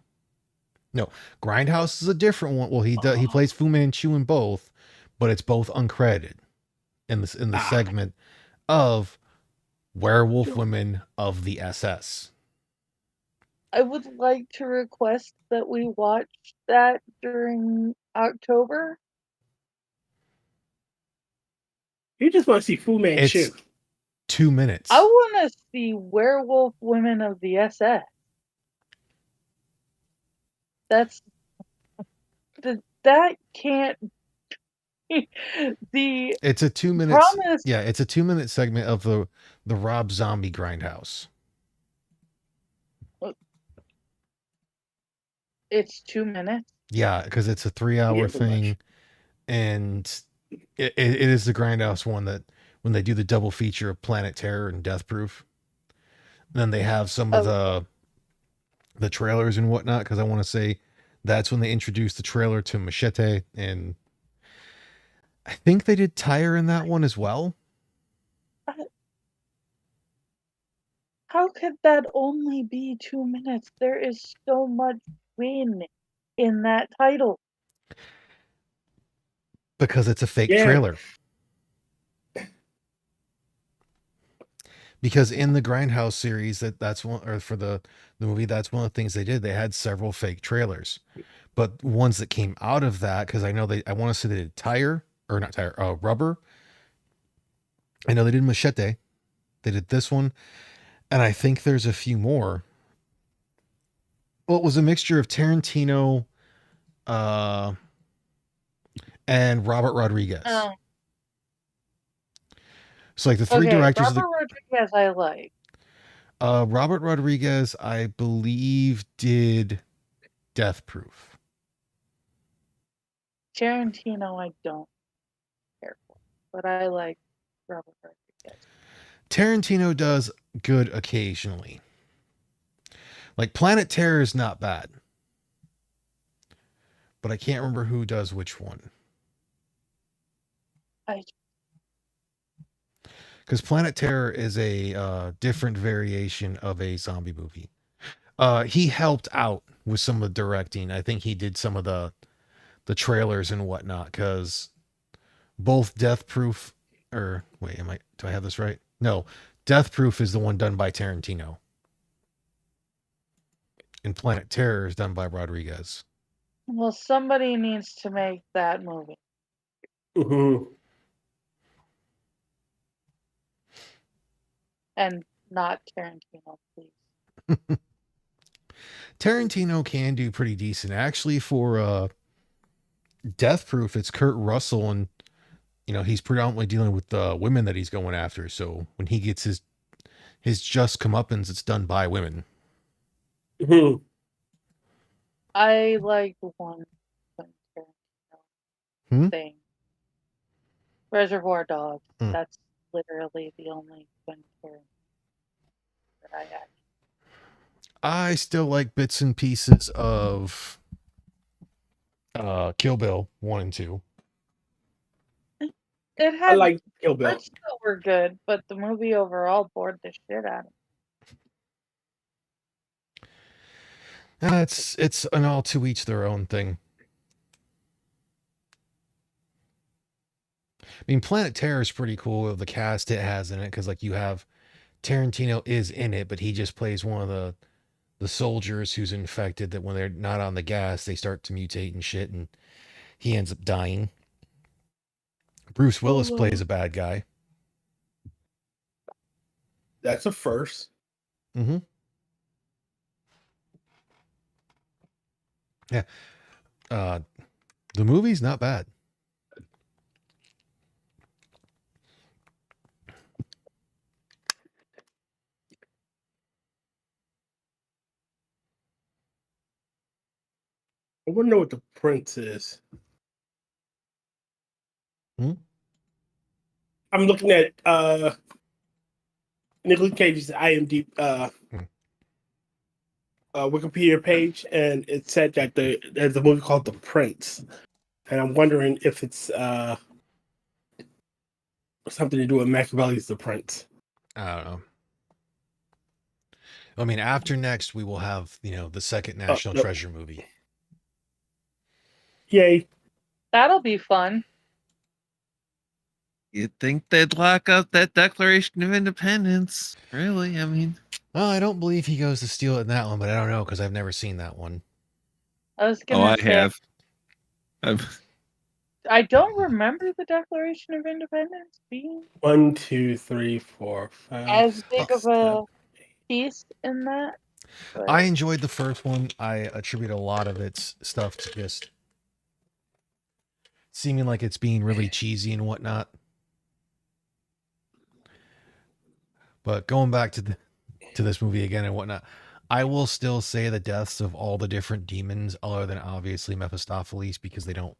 No, Grindhouse is a different one. Well, he plays Fu Manchu in both, but it's both uncredited in the segment of Werewolf Women of the SS. I would like to request that we watch that during October. You just want to see Fu Manchu. It's 2 minutes. I want to see Werewolf Women of the SS. That can't the it's a 2 minutes. Yeah, it's a 2-minute segment of the Rob Zombie Grindhouse. It's 2 minutes. Yeah, because it's a 3-hour thing, and it is the Grindhouse one that when they do the double feature of Planet Terror and Death Proof, then they have some of the trailers and whatnot. Because I want to say that's when they introduced the trailer to Machete, and I think they did Tire in that one as well. How could that only be 2 minutes? There is so much win in that title. Because it's a fake trailer. Because in the Grindhouse series, that's one, or for the movie, that's one of the things they did. They had several fake trailers, but ones that came out of that, because I know I want to say they did Rubber. I know they did Machete. They did this one, and I think there's a few more. Well, it was a mixture of Tarantino, and Robert Rodriguez. Oh. So like the three directors. Robert Rodriguez, I like. Robert Rodriguez, I believe, did Death Proof. Tarantino, I don't care for, but I like Robert Rodriguez. Tarantino does good occasionally. Like Planet Terror is not bad, but I can't remember who does which one. Because Planet Terror is a different variation of a zombie movie. He helped out with some of the directing. I think he did some of the trailers and whatnot. Because both Death Proof, or wait, do I have this right? No, Death Proof is the one done by Tarantino, and Planet Terror is done by Rodriguez. Well, somebody needs to make that movie. Mm-hmm. And not Tarantino, please. Tarantino can do pretty decent. Actually, for Death Proof, it's Kurt Russell, and he's predominantly dealing with the women that he's going after. So when he gets his just comeuppance, it's done by women. Mm-hmm. I like one Tarantino thing. Reservoir Dogs. That's literally the only Quentin Tarantino that I actually. I still like bits and pieces of Kill Bill 1 and 2. It I had like Kill Bill. parts that were good, but the movie overall bored the shit out of me. It's an all to each their own thing. I mean, Planet Terror is pretty cool with the cast it has in it because like you have Tarantino is in it, but he just plays one of the soldiers who's infected. That when they're not on the gas, they start to mutate and shit, and he ends up dying. Bruce Willis plays a bad guy. That's a first. Mm-hmm. Yeah. The movie's not bad. I want to know what the Prince is. Hmm? I'm looking at Nicolas Cage's IMDb Wikipedia page, and it said that there's a movie called The Prince, and I'm wondering if it's something to do with Machiavelli's The Prince. I don't know. I mean, after next, we will have, the second National No. Treasure movie. Yay. That'll be fun. You'd think they'd lock up that Declaration of Independence. Really? I mean... Well, I don't believe he goes to steal it in that one, but I don't know because I've never seen that one. I was gonna say, have. I don't remember the Declaration of Independence being 1, 2, 3, 4, 5. as big of a piece in that. But I enjoyed the first one. I attribute a lot of its stuff to just seeming like it's being really cheesy and whatnot. But going back to this movie again and whatnot, I will still say the deaths of all the different demons, other than obviously Mephistopheles, because they don't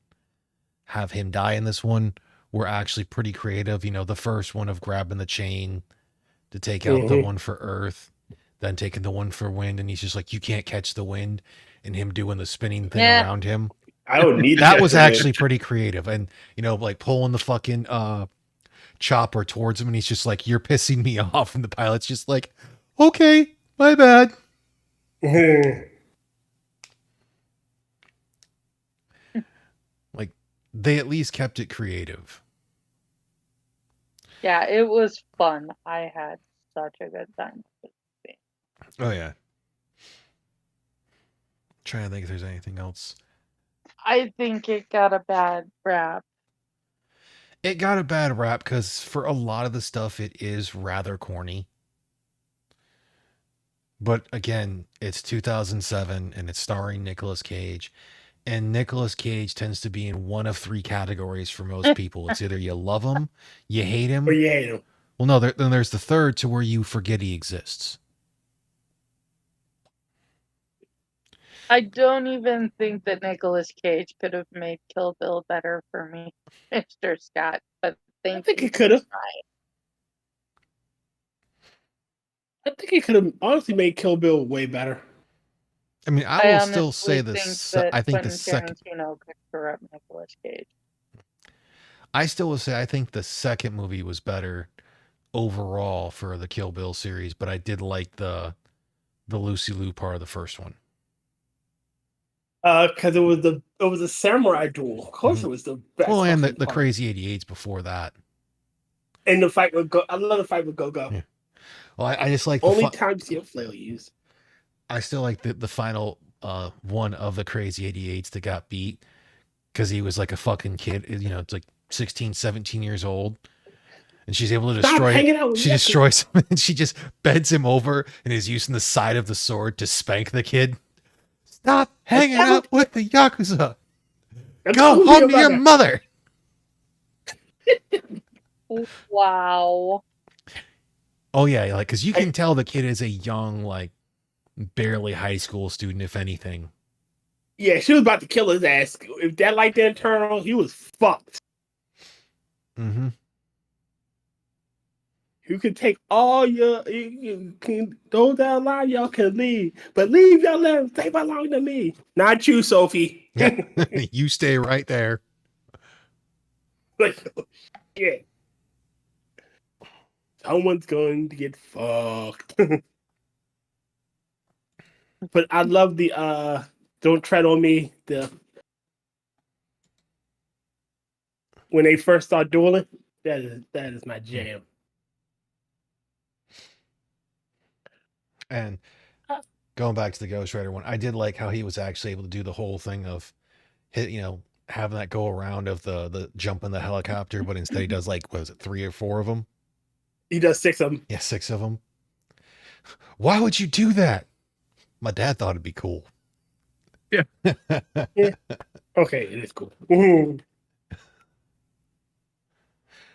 have him die in this one, were actually pretty creative. The first one of grabbing the chain to take out the one for Earth, then taking the one for wind, and he's just like, you can't catch the wind, and him doing the spinning thing around him. I don't need that. Was actually pretty creative, and like pulling the fucking chopper towards him, and he's just like, you're pissing me off, and the pilot's just like, okay, my bad. Like, they at least kept it creative. yeah, it was fun. I had such a good time. Oh yeah. Trying to think if there's anything else. I think it got a bad rap. It got a bad rap because for a lot of the stuff, it is rather corny. But again, it's 2007 and it's starring Nicolas Cage. And Nicolas Cage tends to be in one of three categories for most people. It's either you love him, you hate him, or you hate him. Well, no, then there's the third to where you forget he exists. I don't even think that Nicolas Cage could have made Kill Bill better for me, Mr. Scott. But I think he could have. I think he could have honestly made Kill Bill way better. I mean, I will still say this. I think the second Tarantino could corrupt Nicolas Cage. I still will say I think the second movie was better overall for the Kill Bill series, but I did like the Lucy Liu part of the first one. Because it was a samurai duel. Of course, it was the best. Well, and the Crazy 88s before that. And the fight with I love the fight with Go-Go. Yeah. Well, I just like only time you see a flail used. I still like the final one of the Crazy 88s that got beat because he was like a fucking kid. It's like 16, 17 years old. And she's able to destroy him. She destroys him and she just bends him over and is using the side of the sword to spank the kid. Stop hanging out with the Yakuza. Go home to your mother. Wow. Oh, yeah. Like, because you can tell the kid is a young, like, barely high school student, if anything. Yeah, she was about to kill his ass. If that light didn't turn on, he was fucked. Mm-hmm. He You can take all you can those that line, y'all can leave. But leave y'all left, they belong to me. Not you, Sophie. Yeah. You stay right there. Like, oh, shit. Someone's going to get fucked. But I love the don't tread on me. The when they first start dueling, that is my jam. And going back to the Ghost Rider one, I did like how he was actually able to do the whole thing of having that go around of the jump in the helicopter, but instead he does like, what was it, 3 or 4 of them? He does 6 of them. Yeah, 6 of them. Why would you do that? My dad thought it'd be cool. Yeah. Yeah. Okay, it is cool.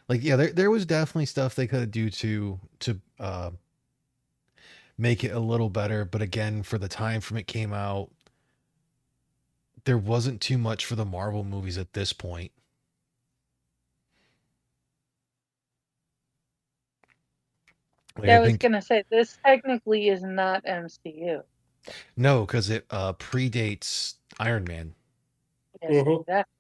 Like, yeah, there was definitely stuff they could do to make it a little better, but again, for the time from it came out, there wasn't too much for the Marvel movies at this point. Like, I was gonna say, this technically is not MCU. No, because it predates Iron Man. Yes, exactly.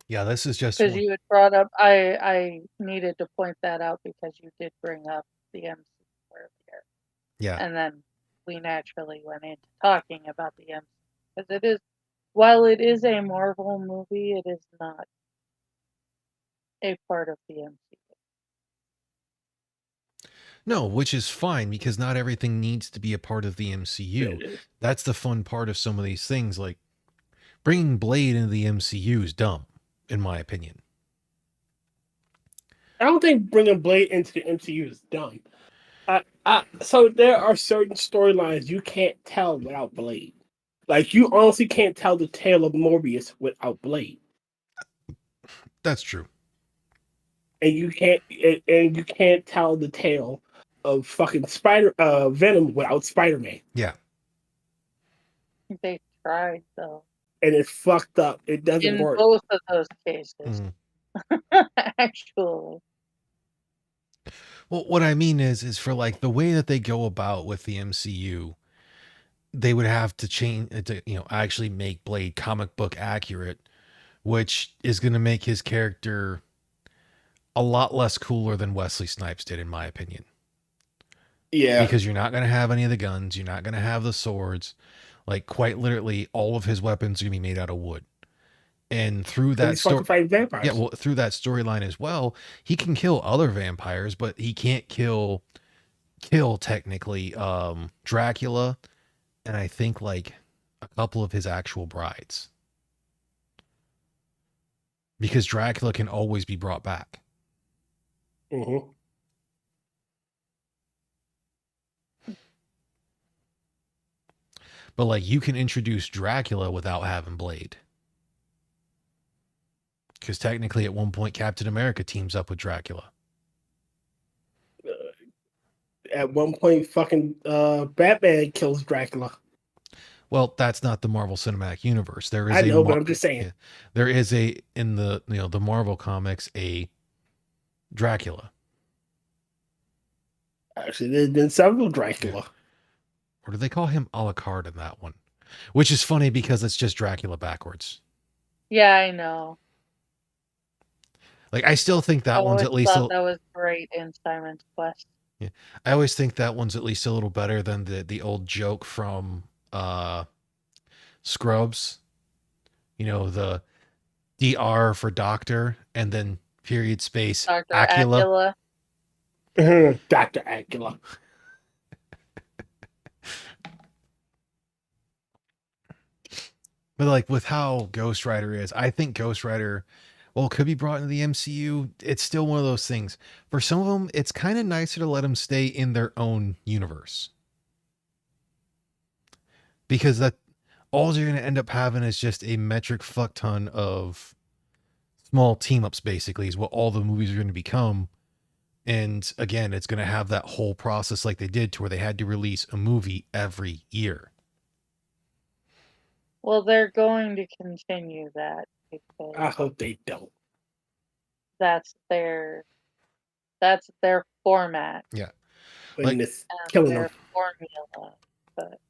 Yeah, this is just because you had brought up. I needed to point that out because you did bring up the MCU earlier. Yeah, and then we naturally went into talking about the MCU because it is, while it is a Marvel movie, it is not a part of the MCU. No, which is fine because not everything needs to be a part of the MCU. That's the fun part of some of these things. Like bringing Blade into the MCU is dumb, in my opinion. I don't think bringing Blade into the MCU is dumb. So there are certain storylines you can't tell without Blade. Like you honestly can't tell the tale of Morbius without Blade. That's true. And you can't tell the tale of fucking Venom without Spider-Man. Yeah. They tried though. And it's fucked up. It doesn't work. In both of those cases. Actually. Well, what I mean is for like the way that they go about with the MCU, they would have to change to, actually make Blade comic book accurate, which is going to make his character a lot less cooler than Wesley Snipes did, in my opinion. Yeah. Because you're not going to have any of the guns. You're not going to have the swords. Like, quite literally, all of his weapons are going to be made out of wood. And through that story, fighting vampires. Yeah, well, through that storyline as well, he can kill other vampires, but he can't kill technically Dracula, and I think like a couple of his actual brides, because Dracula can always be brought back. Mm-hmm. But like you can introduce Dracula without having Blade. Because technically at one point Captain America teams up with Dracula. At one point fucking Batman kills Dracula. Well, that's not the Marvel Cinematic Universe. There is I know, but I'm just saying. Yeah, there is in the the Marvel comics a Dracula. Actually, there's been several Dracula. Yeah. Or do they call him Alucard in that one? Which is funny because it's just Dracula backwards. Yeah, I know. Like I still think that one's at least that was great in Simon's Quest. Yeah. I always think that one's at least a little better than the old joke from Scrubs. The DR for doctor and then period space Dr. Acula. Dr. Acula. But like with how Ghost Rider is, I think Ghost Rider, well, could be brought into the MCU. It's still one of those things. For some of them, it's kind of nicer to let them stay in their own universe. Because that all you're going to end up having is just a metric fuck ton of small team ups, basically, is what all the movies are going to become. And again, it's going to have that whole process like they did to where they had to release a movie every year. Well, they're going to continue that. I hope they don't. that's their format Yeah. and Like it's and killing them. their formula. But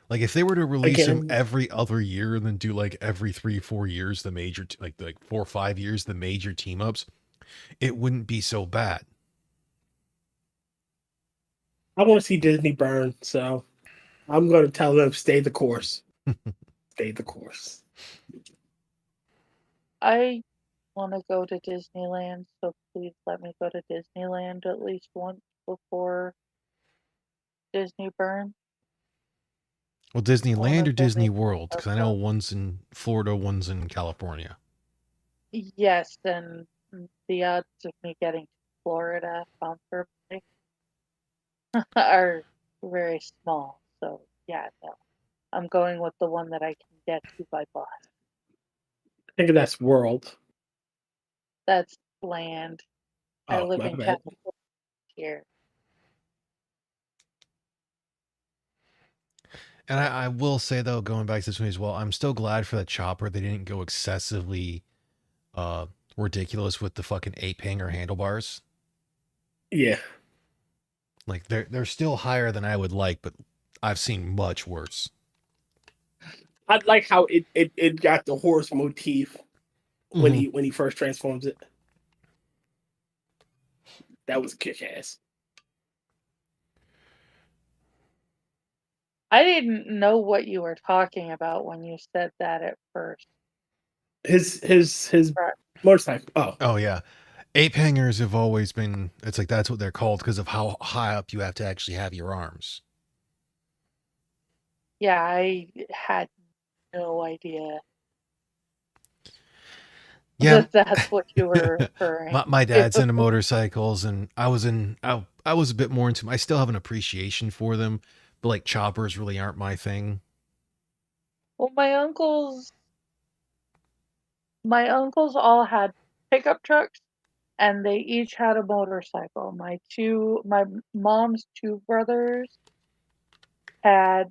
if they were to release him Again, every other year and then do like every 3-4 years the major like 4 or 5 years the major team ups, it wouldn't be so bad. I want to see Disney burn, so I'm going to tell them stay the course. Stay the course. I want to go to Disneyland, so please let me go to Disneyland at least once before Disney burn. Well, I want Disneyland to or go Disney make World? Because I know myself. one's in Florida, one's in California. Yes, and the odds of me getting to Florida comfortably are very small. So yeah, no. I'm going with the one that I can get to by bus. I think that's World. That's land. I Oh, live my in bad. California here. And I will say though, going back to this movie as well, I'm still glad for that Chopper. They didn't go excessively uh ridiculous with the fucking ape hanger handlebars. Yeah. Like they're still higher than I would like, but I've seen much worse. I like how it got the horse motif when Mm-hmm. he first transforms it. That was kick ass. I didn't know what you were talking about when you said that at first. His Right. motorcycle. Oh, Oh yeah, ape hangers have always been. It's like that's what they're called because of how high up you have to actually have your arms. Yeah, I had no idea Yeah, that that's what you were referring my to. dad's into motorcycles, and I was a bit more into. I still have an appreciation for them, but like choppers really aren't my thing. Well, my uncles all had pickup trucks and they each had a motorcycle. My mom's two brothers had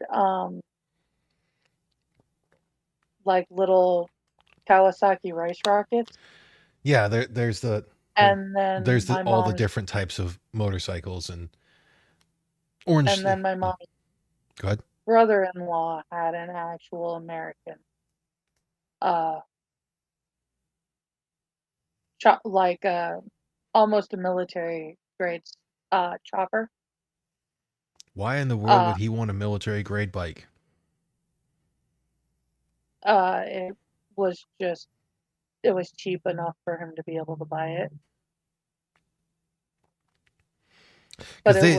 like little Kawasaki rice rockets, Yeah, there and then there's my all the mom's different types of motorcycles and orange. and then my mom's Go ahead. brother-in-law had an actual American uh like almost a military grade chopper. Why in the world Uh would he want a military grade bike? it was just it was cheap enough for him to be able to buy it. But Because they,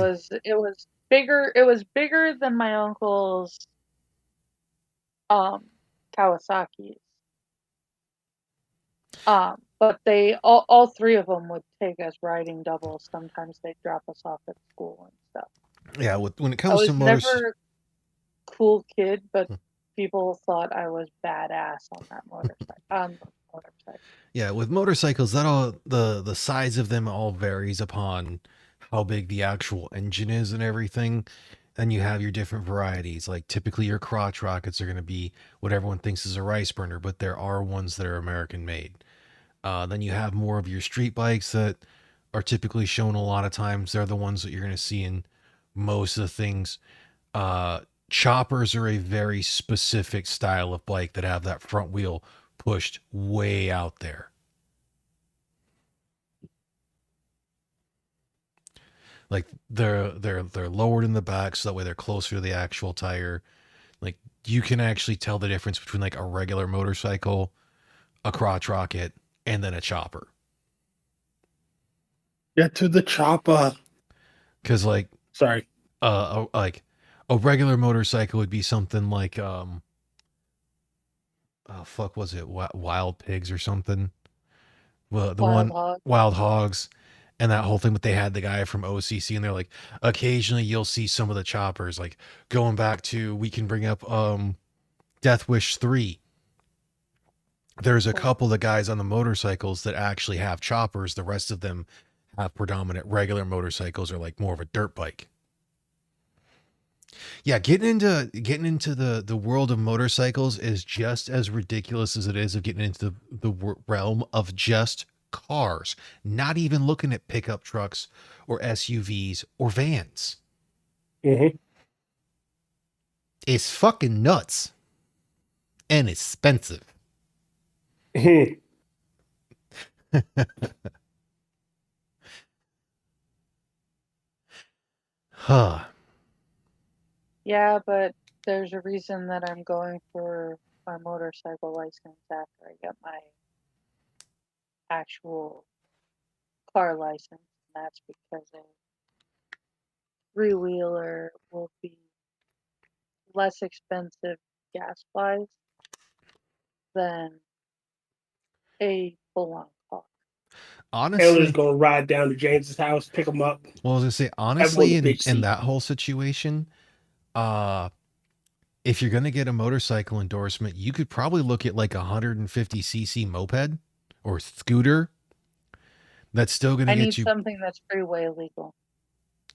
it was bigger than my uncle's um Kawasaki's. But all three of them would take us riding doubles. Sometimes they'd drop us off at school and stuff. yeah, when it I comes to was motors, never a cool kid, but people thought I was badass on that motorcycle. Motorcycle. yeah, with motorcycles, that all the size of them all varies upon how big the actual engine is and everything. And you have your different varieties. Like typically, your crotch rockets are going to be what everyone thinks is a rice burner, but there are ones that are American made. Then you have more of your street bikes that are typically shown a lot of times. They're the ones that you're going to see in most of the things. Uh, Choppers are a very specific style of bike that have that front wheel pushed way out there. Like they're lowered in the back so that way they're closer to the actual tire. Like you can actually tell the difference between like a regular motorcycle, a crotch rocket, and then a chopper. get to the chopper. Because like Sorry. like a regular motorcycle would be something like oh fuck was it wild pigs or something. Well, the Wild one hog. wild hogs and that whole thing, but they had the guy from OCC and they're like occasionally you'll see some of the choppers like going back to we can bring up Death Wish 3. There's a couple of guys on the motorcycles that actually have choppers. The rest of them have predominant regular motorcycles or like more of a dirt bike. Yeah, getting into the world of motorcycles is just as ridiculous as it is of getting into the realm of just cars. Not even looking at pickup trucks or SUVs or vans. Mm-hmm. It's fucking nuts and expensive. Huh. Yeah, but there's a reason that I'm going for my motorcycle license after I get my actual car license. And that's because a three-wheeler will be less expensive gas-wise than a full-on car. Taylor's Honestly, gonna ride down to James's house, pick him up. well, I was gonna say Everyone honestly, a in bitch in seat. that whole situation, uh, if you're gonna get a motorcycle endorsement, you could probably look at like a 150cc moped or scooter. That's still gonna I get need you. something that's freeway legal.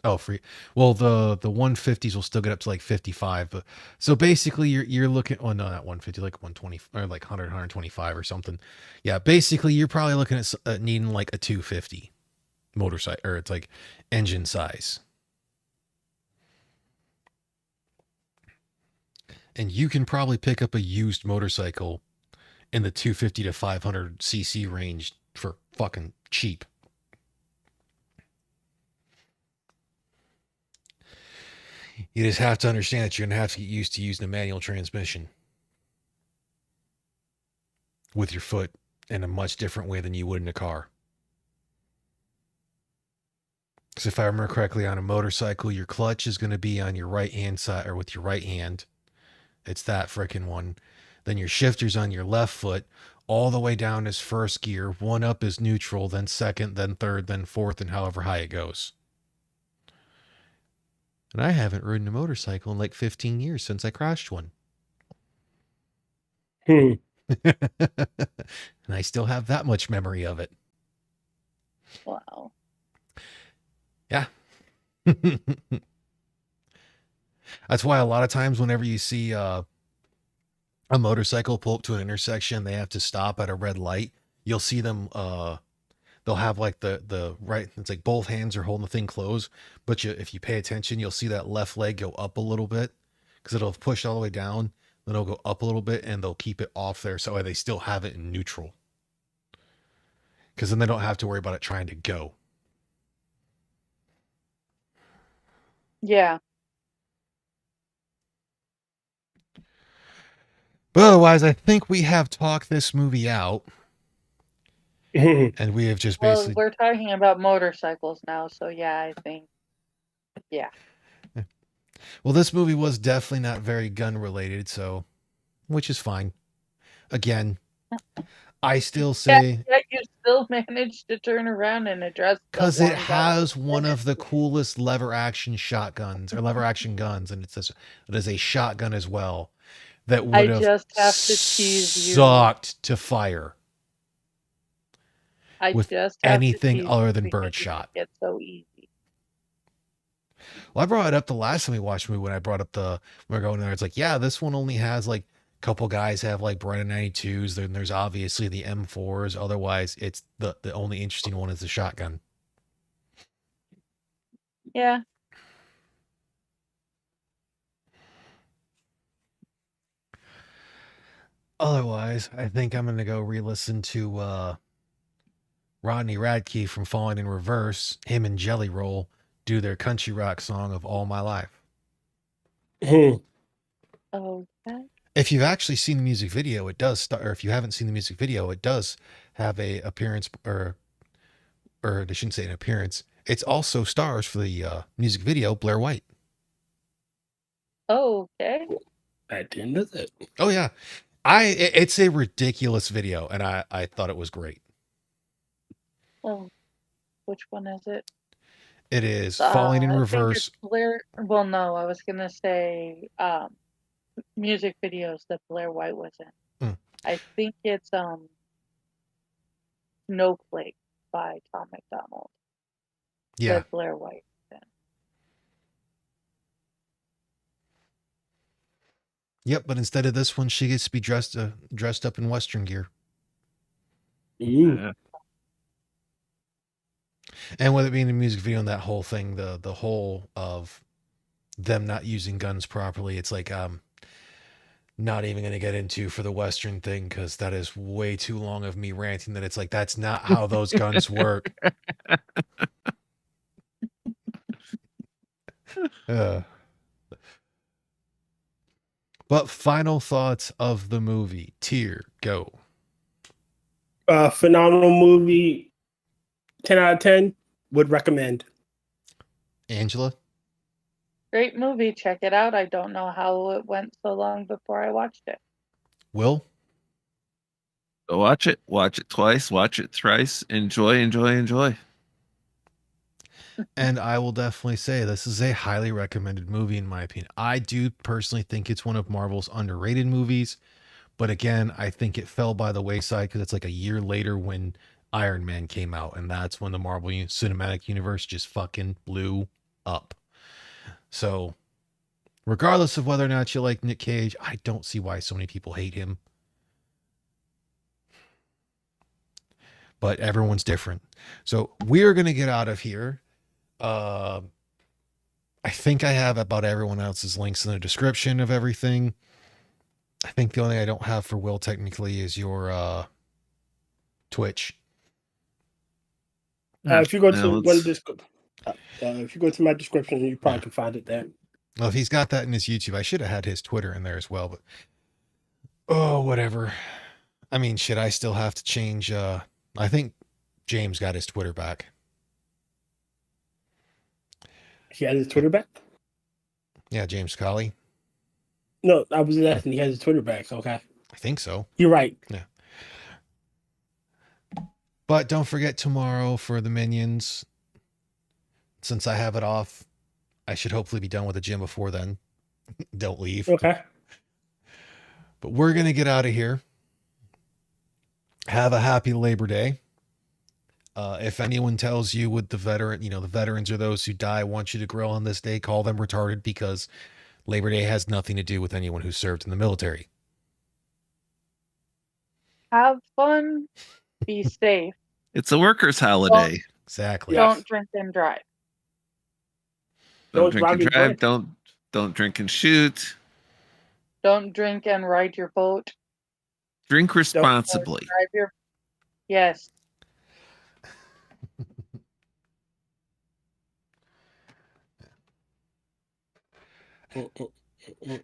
Oh, free. Well, the 150s will still get up to like 55. But so basically, you're looking. Oh no, not 150, like 120 or like 100, 125 or something. Yeah, basically, you're probably looking at needing like a 250 motorcycle, or it's like engine size. And you can probably pick up a used motorcycle in the 250 to 500cc range for fucking cheap. You just have to understand that you're gonna have to get used to using a manual transmission with your foot in a much different way than you would in a car. Because if I remember correctly, on a motorcycle, your clutch is going to be on your right hand side or with your right hand. It's that freaking one. Then your shifter's on your left foot, all the way down is first gear. One up is neutral, then second, then third, then fourth, and however high it goes. And I haven't ridden a motorcycle in like 15 years since I crashed one. Hmm. And I still have that much memory of it. Wow. Yeah. That's why a lot of times whenever you see a motorcycle pull up to an intersection, they have to stop at a red light. You'll see them they'll have like the right, it's like both hands are holding the thing closed, but if you pay attention, you'll see that left leg go up a little bit because it'll push all the way down, then it'll go up a little bit and they'll keep it off there so they still have it in neutral. Because then they don't have to worry about it trying to go. Yeah. But otherwise, I think we have talked this movie out. And we have just Well, basically. we're talking about motorcycles now, so yeah, I think, yeah. Well, this movie was definitely not very gun related, so, which is fine. Again, I still Yeah, say, yet you still managed to turn around and address the because it one gun I was has one of the coolest lever action shotguns or lever action guns, and it is a shotgun as well that I would have just have to tease you. sucked to fire I with just have to anything tease other you than because you make birdshot. it so easy. Well, I brought it up the last time we watched the movie when I brought up when we're going there. It's like, yeah, this one only has like a couple guys have like Brennan 92s. Then there's obviously the M4s. Otherwise, it's the only interesting one is the shotgun. Yeah. Otherwise, I think I'm gonna go re-listen to Rodney Radke from Falling in Reverse. Him and Jelly Roll do their country rock song of All My Life. Okay. If you've actually seen the music video, it does start. Or if you haven't seen the music video, it does have a appearance, or they shouldn't say an appearance. It's also stars for the music video Blair White. Okay. I didn't know that. Oh yeah, it's a ridiculous video, and I thought it was great. Well, which one is it? It is Falling in I think it's Reverse. Blair. Well, no, I was gonna say music videos that Blair White was in. Mm. I think it's Snowflake by Tom McDonald. Yeah, That Blair White was Yep, but instead of this one, she gets to be dressed up in Western gear. Ooh. And with it being a music video and that whole thing, the whole of them not using guns properly, it's like not even going to get into for the Western thing because that is way too long of me ranting that it's like that's not how those guns work. But final thoughts of the movie. Tier, go. Phenomenal movie. 10 out of 10. Would recommend. Angela? Great movie. Check it out. I don't know how it went so long before I watched it. Will? Go watch it. Watch it twice. Watch it thrice. Enjoy, enjoy, enjoy. And I will definitely say this is a highly recommended movie in my opinion. I do personally think it's one of Marvel's underrated movies. But again, I think it fell by the wayside because it's like a year later when Iron Man came out. And that's when the Marvel Cinematic Universe just fucking blew up. So regardless of whether or not you like Nick Cage, I don't see why so many people hate him. But everyone's different. So we're going to get out of here. I think I have about everyone else's links in the description of everything. I think the only thing I don't have for Will technically is your Twitch. If you go to if you go to my description, you probably can find it there. Well, if he's got that in his YouTube, I should have had his Twitter in there as well. But whatever. I mean, shit, I still have to change. I think James got his Twitter back. He has his Twitter back? Yeah, James Colley. No, I was asking. He has his Twitter back. Okay. I think so. You're right. Yeah. But don't forget tomorrow for the Minions. Since I have it off, I should hopefully be done with the gym before then. Don't leave. Okay. But we're going to get out of here. Have a happy Labor Day. If anyone tells you with the veterans or those who die want you to grill on this day, call them retarded because Labor Day has nothing to do with anyone who served in the military. Have fun. Be safe. It's a workers' holiday. Exactly. Don't drink and drive. Don't drink and drive. Don't drink and shoot. Don't drink and ride your boat. Drink responsibly. Yes.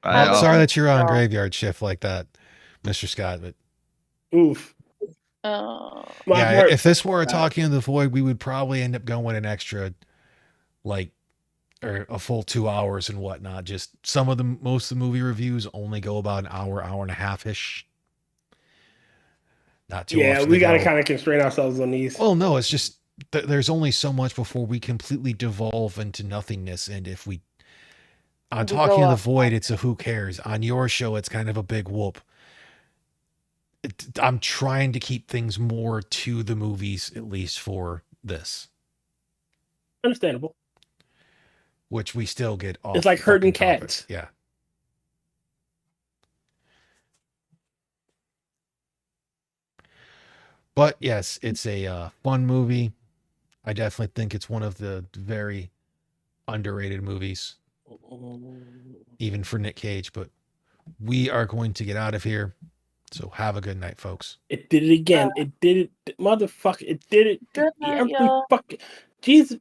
I'm sorry that you're on graveyard shift like that, Mr. Scott. But oof. Yeah, if this were a Talking in the Void, we would probably end up going an extra, or a full 2 hours and whatnot. Just most of the movie reviews only go about an hour and a half ish. Not too. Yeah, we got to kind of constrain ourselves on these. Well, no, it's just there's only so much before we completely devolve into nothingness, and if we on Talking in the Void, it's a who cares. On your show, it's kind of a big whoop. I'm trying to keep things more to the movies, at least for this. Understandable. Which we still get off. It's like herding cats. Yeah. But yes, it's a fun movie. I definitely think it's one of the very underrated movies, even for Nick Cage. But we are going to get out of here. So have a good night, folks. It did it again. It did it, motherfucker. It did it. Good night, every y'all. fucking Jesus.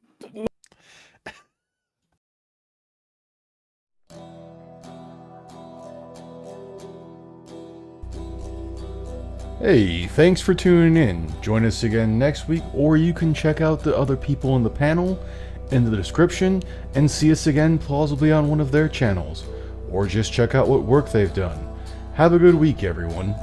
Hey, thanks for tuning in. Join us again next week, or you can check out the other people in the panel in the description and see us again plausibly on one of their channels, or just check out what work they've done. Have a good week, everyone.